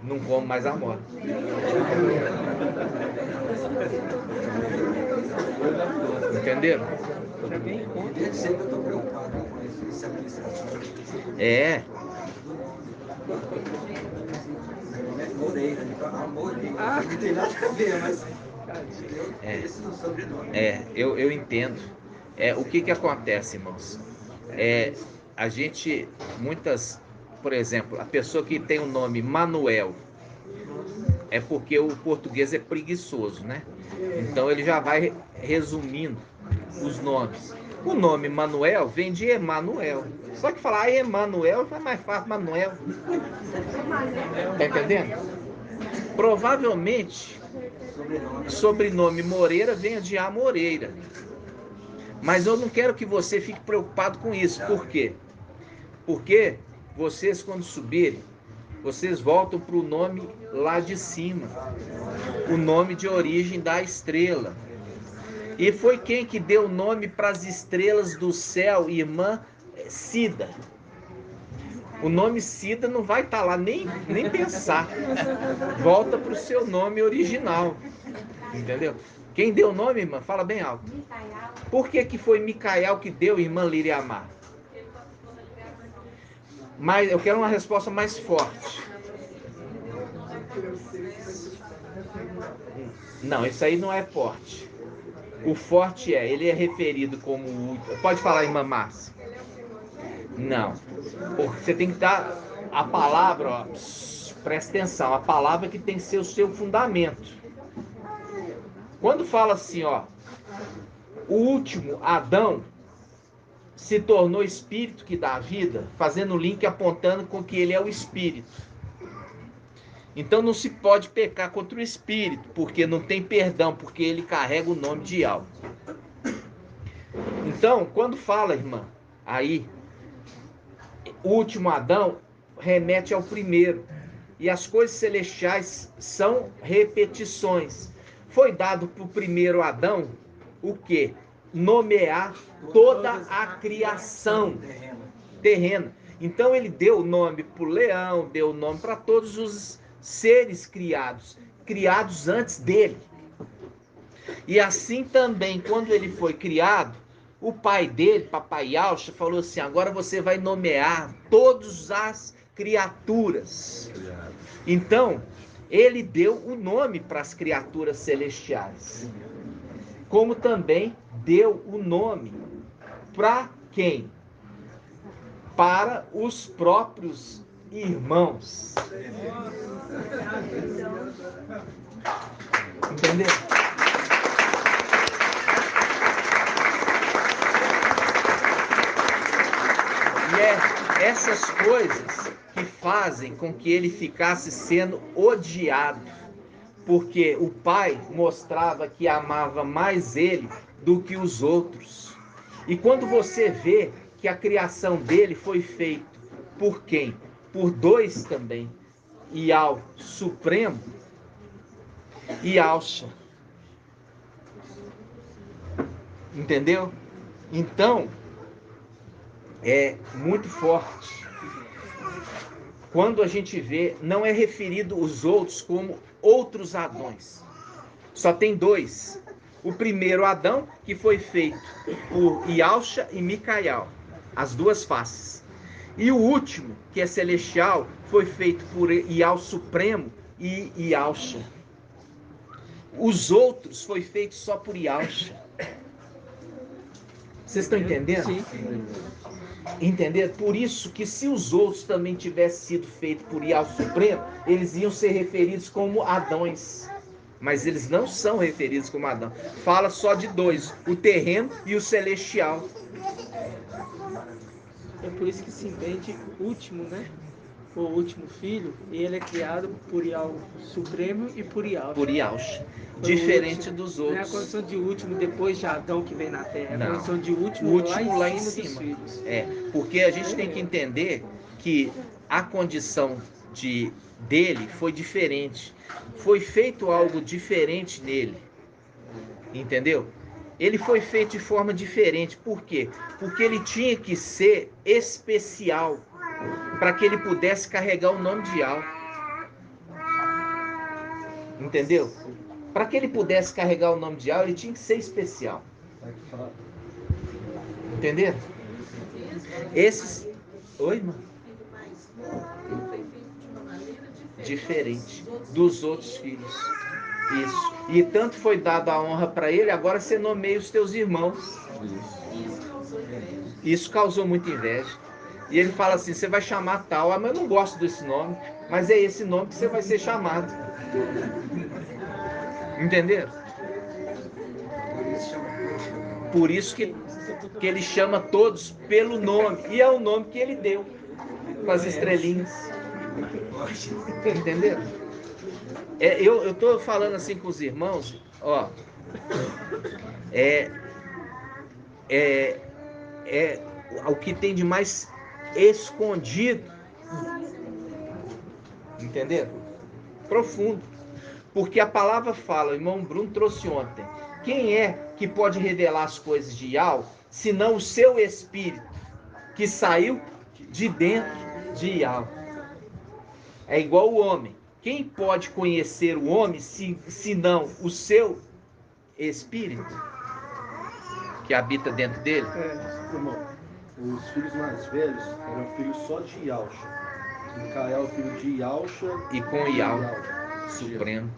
não como mais amora. Entenderam? Desde cedo eu tô preocupado com esse administrativo. É. Moreira, não tem nada a ver, mas esse não sobrenome. Eu entendo. O que acontece, irmãos? A gente, por exemplo, a pessoa que tem o nome Manuel, é porque o português é preguiçoso, né? Então ele já vai resumindo os nomes. O nome Manuel vem de Emanuel. Só que falar Emanuel é mais fácil, Manuel. Tá entendendo? Provavelmente, sobrenome Moreira venha de A Moreira. Mas eu não quero que você fique preocupado com isso. Por quê? Porque vocês, quando subirem, vocês voltam para o nome lá de cima. O nome de origem da estrela. E foi quem que deu o nome para as estrelas do céu, irmã Cida. O nome Cida não vai estar lá nem pensar. Volta para o seu nome original. Entendeu? Quem deu o nome, irmã? Fala bem alto. Por que foi Micael que deu, irmã Liriamar? Mas eu quero uma resposta mais forte. Não, isso aí não é forte. O forte ele é referido como... Pode falar, irmã Márcia. Não. Você tem que dar a palavra, ó, presta atenção, a palavra que tem que ser o seu fundamento. Quando fala assim, ó, o último Adão se tornou espírito que dá vida, fazendo o link apontando com que ele é o espírito. Então não se pode pecar contra o espírito, porque não tem perdão, porque ele carrega o nome de algo. Então, quando fala, irmã, aí, o último Adão remete ao primeiro. E as coisas celestiais são repetições. Foi dado para o primeiro Adão o quê? Nomear toda a criação terrena. Então ele deu o nome para o leão, deu o nome para todos os seres criados antes dele. E assim também, quando ele foi criado, o pai dele, papai Yalcha, falou assim: agora você vai nomear todas as criaturas. Então, ele deu o nome para as criaturas celestiais. Como também deu o nome para quem? Para os próprios irmãos. Entendeu? E é essas coisas que fazem com que ele ficasse sendo odiado. Porque o pai mostrava que amava mais ele do que os outros. E quando você vê que a criação dele foi feita por quem? Por dois também. Ial Supremo e Yalcha. Entendeu? Então, é muito forte. Quando a gente vê, não é referido os outros como outros Adões. Só tem dois. O primeiro Adão, que foi feito por Yalcha e Micael, as duas faces. E o último, que é celestial, foi feito por Ial Supremo e Yalcha. Os outros foi feito só por Yalcha. Vocês estão entendendo? Sim. Entender? Por isso que se os outros também tivessem sido feitos por Yahweh Supremo, eles iam ser referidos como Adões. Mas eles não são referidos como Adão. Fala só de dois, o terreno e o celestial. É por isso que se entende último, né? O último filho, e ele é criado por Yahweh Supremo e por Yahweh. Por Yahweh. Diferente dos Não é a outros. condição de último depois de Adão que vem na Terra. É a Não. condição de último, O último lá em dos cima. filhos. É, porque a gente tem que entender que a condição dele foi diferente. Foi feito algo diferente nele. Entendeu? Ele foi feito de forma diferente. Por quê? Porque ele tinha que ser especial para que ele pudesse carregar o nome de Yahweh. Entendeu? Para que ele pudesse carregar o nome de Yahweh, ele tinha que ser especial. Entendeu? Esses... Oi, irmão? Diferente dos outros filhos. Isso. E tanto foi dado a honra para ele, agora você nomeia os teus irmãos. Isso causou muita inveja. E ele fala assim, você vai chamar tal, mas eu não gosto desse nome, mas é esse nome que você vai ser chamado. Entenderam? Por isso que ele chama todos pelo nome, e é o nome que ele deu, com as estrelinhas. Entenderam? Eu estou falando assim com os irmãos, ó, o que tem de mais escondido, entenderam? Profundo, porque a palavra fala, o irmão Bruno trouxe ontem, quem é que pode revelar as coisas de Yahweh, senão o seu espírito, que saiu de dentro de Yahweh? É igual o homem. Quem pode conhecer o homem, senão o seu espírito, que habita dentro dele? Irmão, os filhos mais velhos eram filhos só de Yahusha. Micael é filho de Yahusha E com Yahweh Supremo.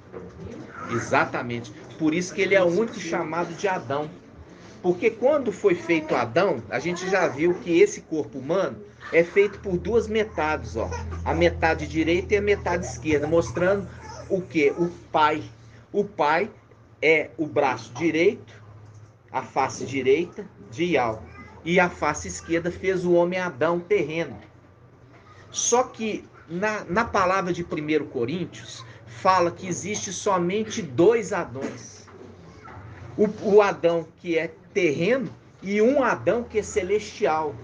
Exatamente. Por isso que ele é o único chamado de Adão. Porque quando foi feito Adão, a gente já viu que esse corpo humano é feito por duas metades, ó. A metade direita e a metade esquerda, mostrando o quê? O Pai. O Pai é o braço direito, a face direita de Yahweh. E a face esquerda fez o homem Adão terreno. Só que na palavra de 1 Coríntios, fala que existe somente dois Adões. O Adão que é terreno e um Adão que é celestial.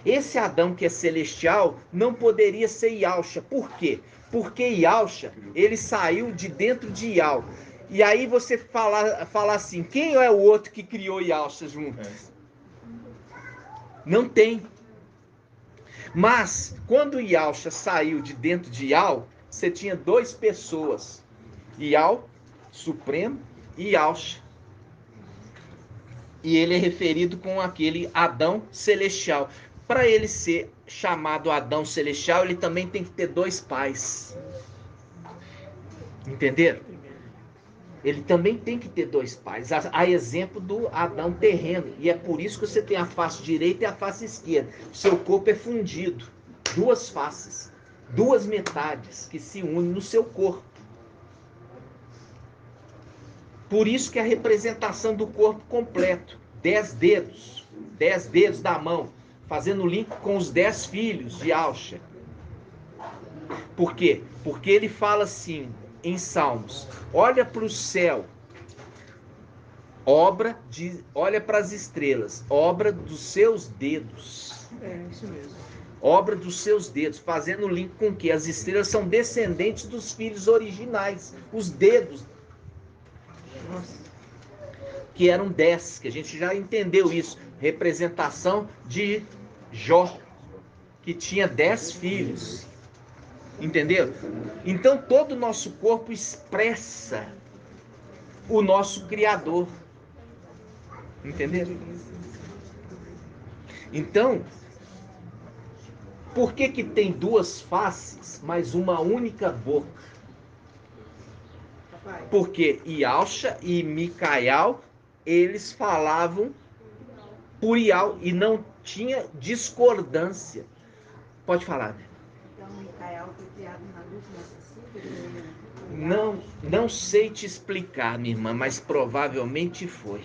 Esse Adão que é celestial não poderia ser Yahusha. Por quê? Porque Yahusha, ele saiu de dentro de Yahweh. E aí você fala assim, quem é o outro que criou Yahusha junto? Não tem. Mas, quando Yahusha saiu de dentro de Yahweh, você tinha duas pessoas. Yahweh, Supremo, e Yahusha. E ele é referido com aquele Adão celestial. Para ele ser chamado Adão celestial, ele também tem que ter dois pais. Entenderam? Ele também tem que ter dois pais. A exemplo do Adão terreno. E é por isso que você tem a face direita e a face esquerda. O seu corpo é fundido. Duas faces. Duas metades que se unem no seu corpo. Por isso que a representação do corpo completo. 10 dedos. 10 dedos da mão. Fazendo link com os 10 filhos de Yahusha. Por quê? Porque ele fala assim em Salmos: olha para o céu, olha para as estrelas, obra dos seus dedos. É, isso mesmo. Obra dos seus dedos, fazendo link com que as estrelas são descendentes dos filhos originais, os dedos. Nossa. Que eram 10, que a gente já entendeu isso. Representação de Jó, que tinha 10 filhos. Entendeu? Então todo o nosso corpo expressa o nosso Criador. Entendeu? Então, por que tem duas faces, mas uma única boca? Porque Yahusha e Micael, eles falavam por Ial e não tinha discordância. Pode falar, né? Então, Micael foi criado na luz necessita? Não sei te explicar, minha irmã, mas provavelmente foi.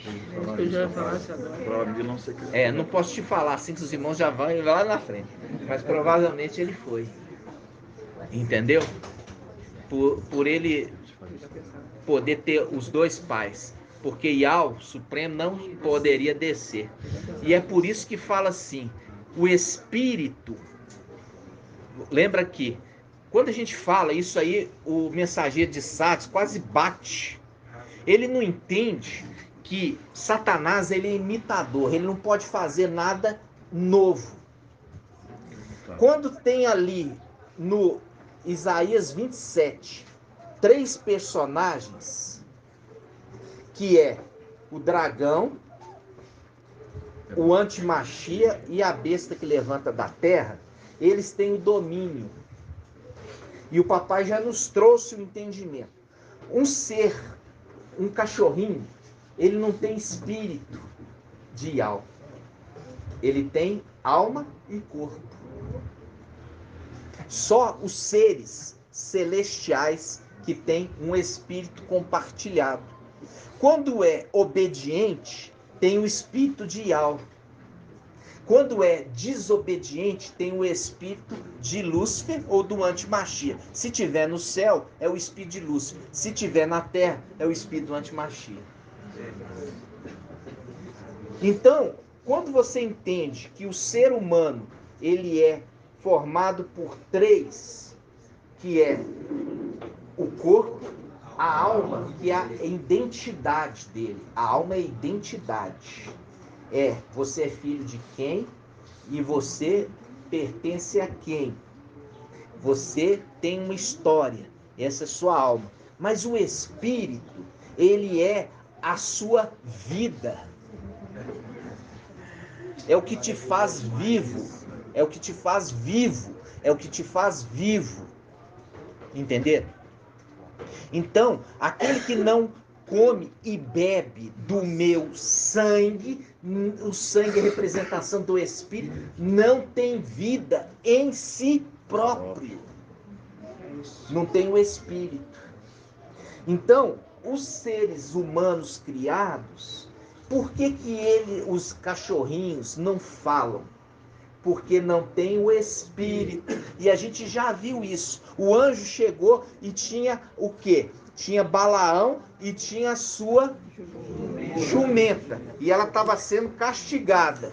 Eu já ia falar isso agora. Não posso te falar assim que os irmãos já vão lá na frente. Mas provavelmente ele foi. Entendeu? Por ele poder ter os dois pais. Porque Ial, Supremo, não poderia descer. E é por isso que fala assim, o Espírito, lembra que, quando a gente fala isso aí, o mensageiro de Sardes quase bate. Ele não entende que Satanás ele é imitador, ele não pode fazer nada novo. Quando tem ali no Isaías 27, 3 personagens, que é o dragão, o antimachia e a besta que levanta da terra, eles têm o domínio. E o papai já nos trouxe o entendimento. Um ser, um cachorrinho, ele não tem espírito de alma. Ele tem alma e corpo. Só os seres celestiais que têm um espírito compartilhado. Quando é obediente, tem o espírito de alma. Quando é desobediente, tem o espírito de Lúcifer ou do antimachia. Se tiver no céu, é o espírito de Lúcifer. Se tiver na terra, é o espírito do antimachia. Então, quando você entende que o ser humano, ele é formado por 3, que é o corpo, a alma, que é a identidade dele. A alma é a identidade. Você é filho de quem e você pertence a quem. Você tem uma história, essa é sua alma. Mas o espírito, ele é a sua vida. É o que te faz vivo. É o que te faz vivo. É o que te faz vivo. Entenderam? Então, aquele que não come e bebe do meu sangue, o sangue é representação do Espírito, não tem vida em si próprio. Não tem o Espírito. Então, os seres humanos criados, por que os cachorrinhos não falam? Porque não tem o Espírito. E a gente já viu isso. O anjo chegou e tinha o quê? Tinha Balaão e tinha a sua jumenta. E ela estava sendo castigada.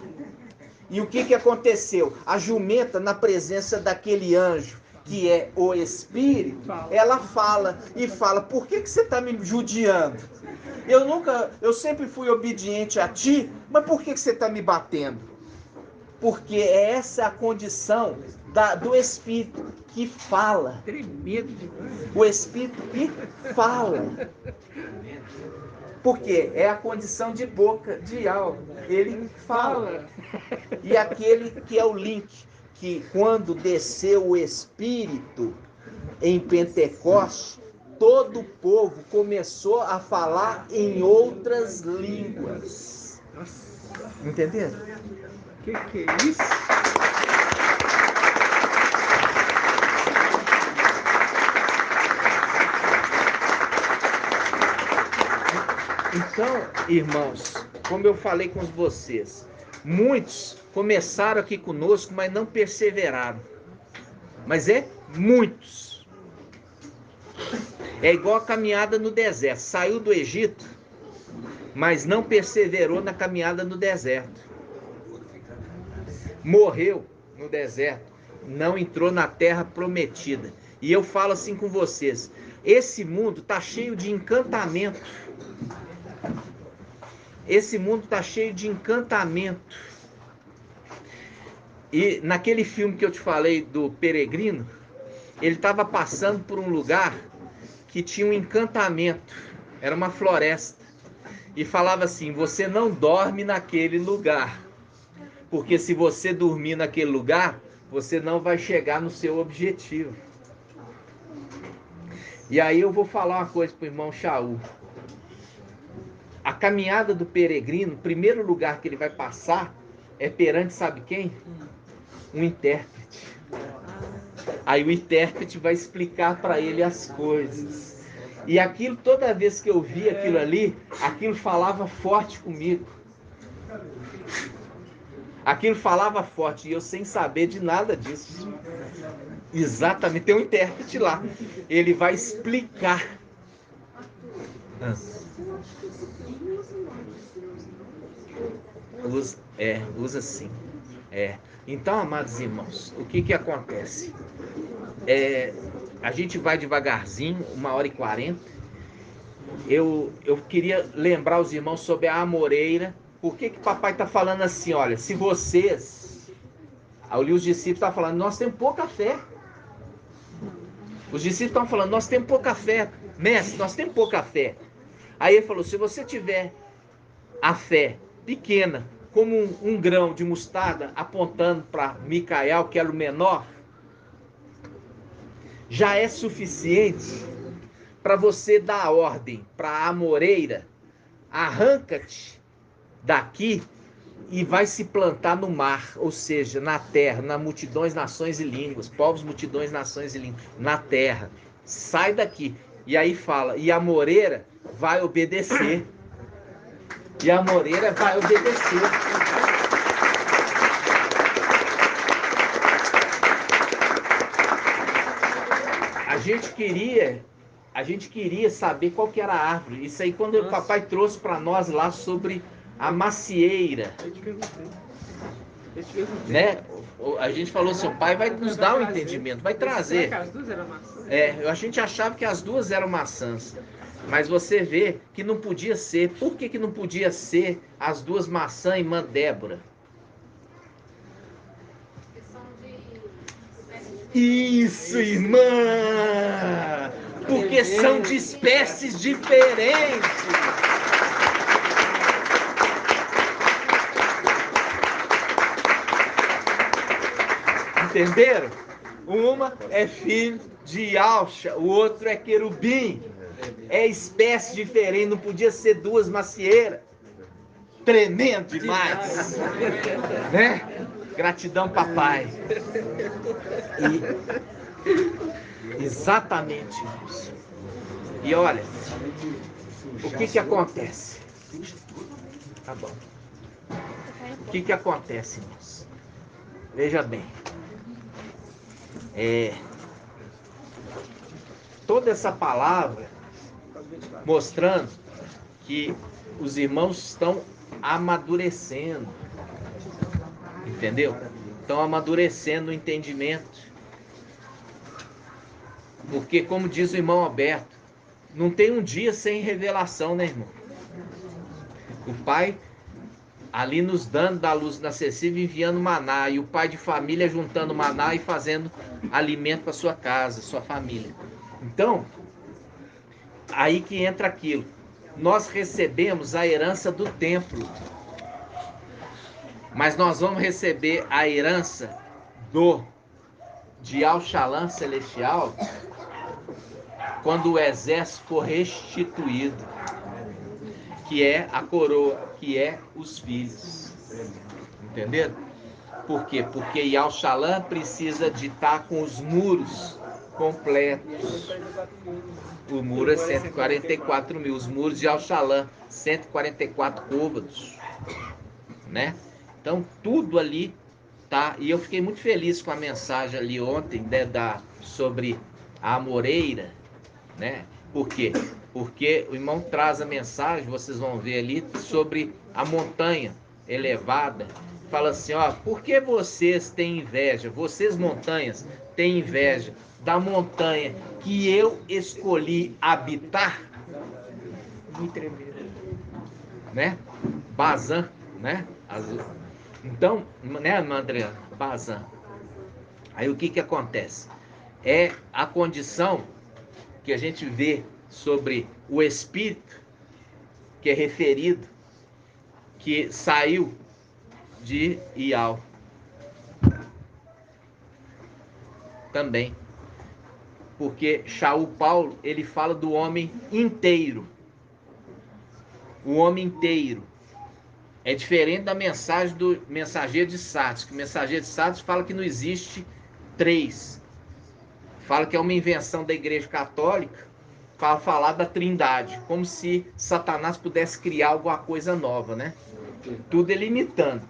E o que aconteceu? A jumenta, na presença daquele anjo, que é o Espírito, ela fala. E fala, por que você está me judiando? Eu sempre fui obediente a ti, mas por que você está me batendo? Porque essa a condição do Espírito que fala. O Espírito que fala. Porque é a condição de boca, de alma. Ele fala. E aquele que é o link, que quando desceu o Espírito em Pentecostes, todo o povo começou a falar em outras línguas. Entenderam? Que é isso? Então, irmãos, como eu falei com vocês, muitos começaram aqui conosco, mas não perseveraram. Mas muitos. É igual a caminhada no deserto. Saiu do Egito, mas não perseverou na caminhada no deserto. Morreu no deserto, não entrou na terra prometida. E eu falo assim com vocês, esse mundo está cheio de encantamento. Esse mundo está cheio de encantamento. E naquele filme que eu te falei do peregrino, ele estava passando por um lugar que tinha um encantamento. Era uma floresta. E falava assim, você não dorme naquele lugar. Porque se você dormir naquele lugar, você não vai chegar no seu objetivo. E aí eu vou falar uma coisa para o irmão Shaul. A caminhada do peregrino, o primeiro lugar que ele vai passar é perante, sabe quem? Um intérprete. Aí o intérprete vai explicar para ele as coisas. E aquilo, toda vez que eu via aquilo ali, aquilo falava forte comigo. Aquilo falava forte, e eu sem saber de nada disso. Exatamente, tem um intérprete lá. Ele vai explicar. Usa sim. Então, amados irmãos, o que acontece? A gente vai devagarzinho, 1h40. Eu queria lembrar os irmãos sobre a amoreira. Por que papai está falando assim? Olha, se vocês... Ali os discípulos estão falando, nós temos pouca fé. Os discípulos estão falando, nós temos pouca fé. Mestre, nós temos pouca fé. Aí ele falou, se você tiver a fé pequena, como um grão de mostarda, apontando para Micael, que era o menor, já é suficiente para você dar a ordem para a amoreira, arranca-te daqui e vai se plantar no mar, ou seja, na terra, na multidões, nações e línguas, povos, multidões, nações e línguas, na terra, sai daqui. E aí fala, e a amoreira vai obedecer. E a amoreira vai obedecer. A gente queria saber qual que era a árvore. Isso aí quando o papai trouxe para nós lá sobre a macieira. Né? A gente falou assim, o pai vai nos dar um entendimento, vai trazer. A gente achava que as duas eram maçãs. Mas você vê que não podia ser. Por que não podia ser as duas maçãs, irmã Débora? Isso, irmã! Porque são de espécies diferentes. Entenderam? Uma é filho de Alcha, o outro é querubim. É espécie diferente, não podia ser duas macieiras. Tremendo demais. Né? Gratidão, papai. Exatamente isso. E olha, o que acontece? Tá bom. O que acontece, irmãos? Veja bem. Toda essa palavra mostrando que os irmãos estão amadurecendo. Entendeu? Estão amadurecendo o entendimento. Porque, como diz o irmão Alberto, não tem um dia sem revelação, né, irmão? O pai ali nos dando da luz inacessível, enviando maná, e o pai de família juntando maná e fazendo alimento para sua casa, sua família. Então, aí que entra aquilo. Nós recebemos a herança do templo, mas nós vamos receber a herança de Al-Shalom celestial quando o exército for restituído, que é a coroa, que é os filhos. Entenderam? Por quê? Porque Al-Shalom precisa de estar com os muros completos. O muro é 144 mil. Os muros de Al-Shalom, 144 côvados. Né? Então, tudo ali tá. E eu fiquei muito feliz com a mensagem ali ontem, né, sobre a amoreira. Né? Por quê? Porque o irmão traz a mensagem, vocês vão ver ali, sobre a montanha elevada. Fala assim, ó, por que vocês têm inveja? Vocês montanhas têm inveja da montanha que eu escolhi habitar? Muito tremendo. Né? Bazã, né? Então, né, André? Bazã. Aí o que acontece? É a condição que a gente vê sobre o Espírito, que é referido, que saiu de Ial. Também. Porque Shaul Paulo, ele fala do homem inteiro. o homem inteiro. É diferente da mensagem do mensageiro de Sardes, que o mensageiro de Sardes fala que não existe três. Fala que é uma invenção da Igreja Católica para falar da Trindade, como se Satanás pudesse criar alguma coisa nova, né? Tudo é limitando.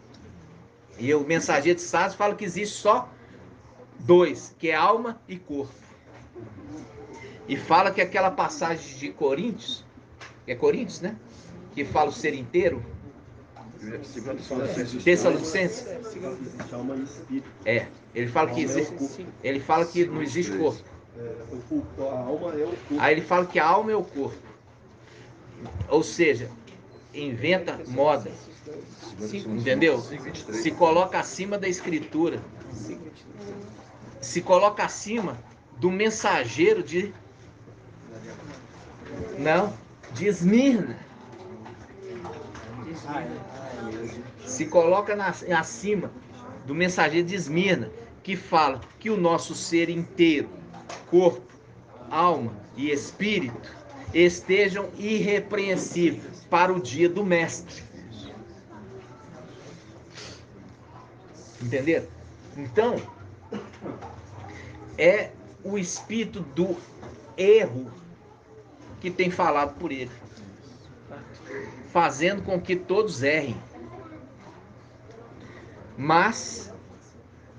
E o mensageiro de Sardes fala que existe só dois, que é alma e corpo. E fala que aquela passagem de Coríntios, é Coríntios, né? Que fala o ser inteiro. Tessalonicenses. Alma e espírito. Ele fala que existe, ele fala que não existe corpo. A alma é o corpo. Aí ele fala que a alma é o corpo. Ou seja, inventa moda. Entendeu? Se coloca acima da escritura. Se coloca acima do mensageiro de Esmirna. Se coloca acima do mensageiro de Esmirna, que fala que o nosso ser inteiro, corpo, alma e espírito, estejam irrepreensíveis para o dia do Mestre. Entenderam? Então, é o espírito do erro que tem falado por ele, fazendo com que todos errem. Mas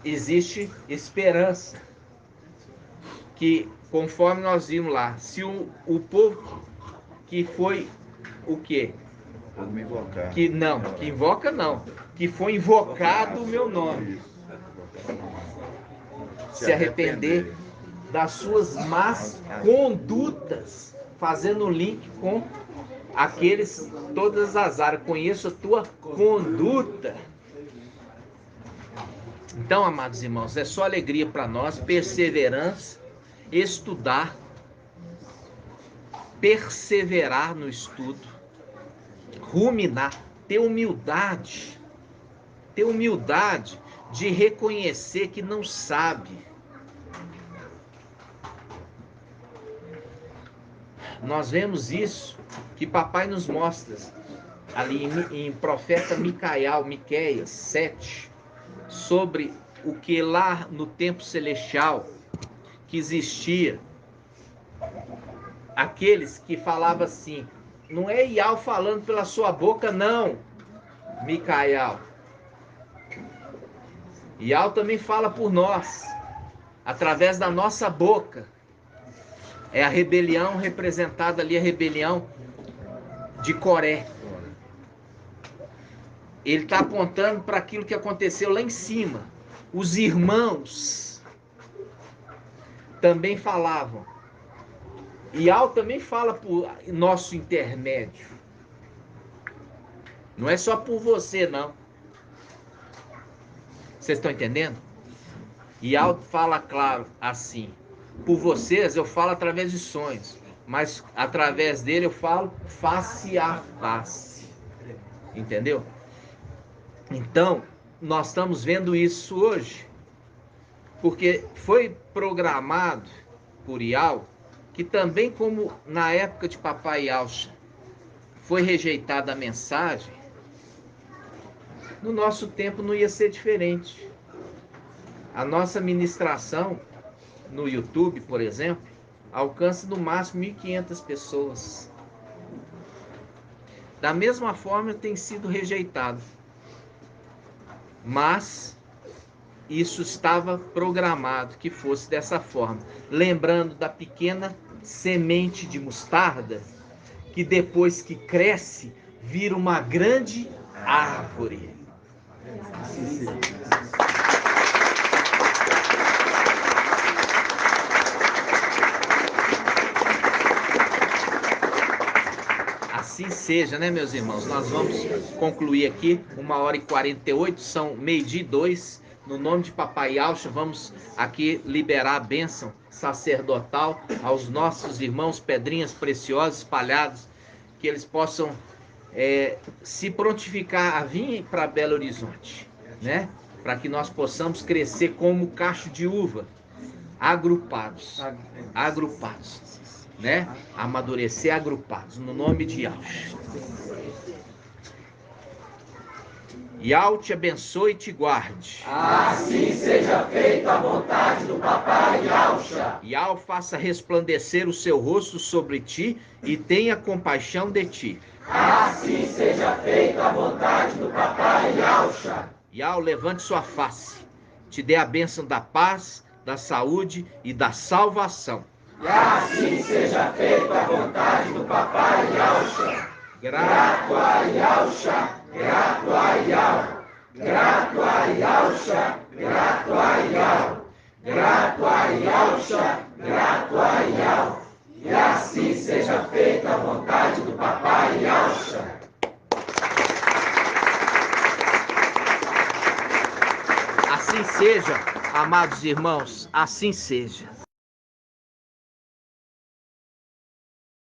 existe esperança, que conforme nós vimos lá, se o povo que foi o quê? Que foi invocado o meu nome, se arrepender das suas más condutas, fazendo link com aqueles, todas as áreas, conheço a tua conduta. Então, amados irmãos, é só alegria para nós, perseverança, estudar, perseverar no estudo, ruminar, ter humildade de reconhecer que não sabe. Nós vemos isso, que papai nos mostra ali em profeta Miqueias 7, sobre o que lá no tempo celestial que existia, aqueles que falavam assim, não é Ial falando pela sua boca não, Micael. Ial também fala por nós, através da nossa boca. É a rebelião representada ali, a rebelião de Coré. Ele está apontando para aquilo que aconteceu lá em cima. Os irmãos também falavam. Ial também fala por nosso intermédio. Não é só por você, não. Vocês estão entendendo? Ial fala claro assim. Por vocês eu falo através de sonhos. Mas através dele eu falo face a face. Entendeu? Então, nós estamos vendo isso hoje, porque foi programado por Ial, que também como na época de papai Yalcha foi rejeitada a mensagem, no nosso tempo não ia ser diferente. A nossa ministração no YouTube, por exemplo, alcança no máximo 1.500 pessoas. Da mesma forma tem sido rejeitado. Mas isso estava programado que fosse dessa forma. Lembrando da pequena semente de mostarda, que depois que cresce, vira uma grande árvore. Assim seja, né, meus irmãos? Nós vamos concluir aqui 1h48, são 12:02. No nome de papai Yalcha, vamos aqui liberar a bênção sacerdotal aos nossos irmãos pedrinhas preciosas espalhados, que eles possam se prontificar a vir para Belo Horizonte, né? Para que nós possamos crescer como cacho de uva, agrupados. né? Amadurecer agrupados, no nome de Yahshua. Yahweh te abençoe e te guarde. Assim seja feita a vontade do Papai Yahshua. Yahweh faça resplandecer o seu rosto sobre ti e tenha compaixão de ti. Assim seja feita a vontade do Papai Yahshua. Yahweh levante sua face, te dê a bênção da paz, da saúde e da salvação. E assim seja feita a vontade do Papai Yahshua. Grato a Yahshua, grato a Yahweh. Grato a Yahshua, grato a Yahweh. Grato a Yahshua, grato a Yahweh. E assim seja feita a vontade do Papai Yahshua. Assim seja, amados irmãos, assim seja.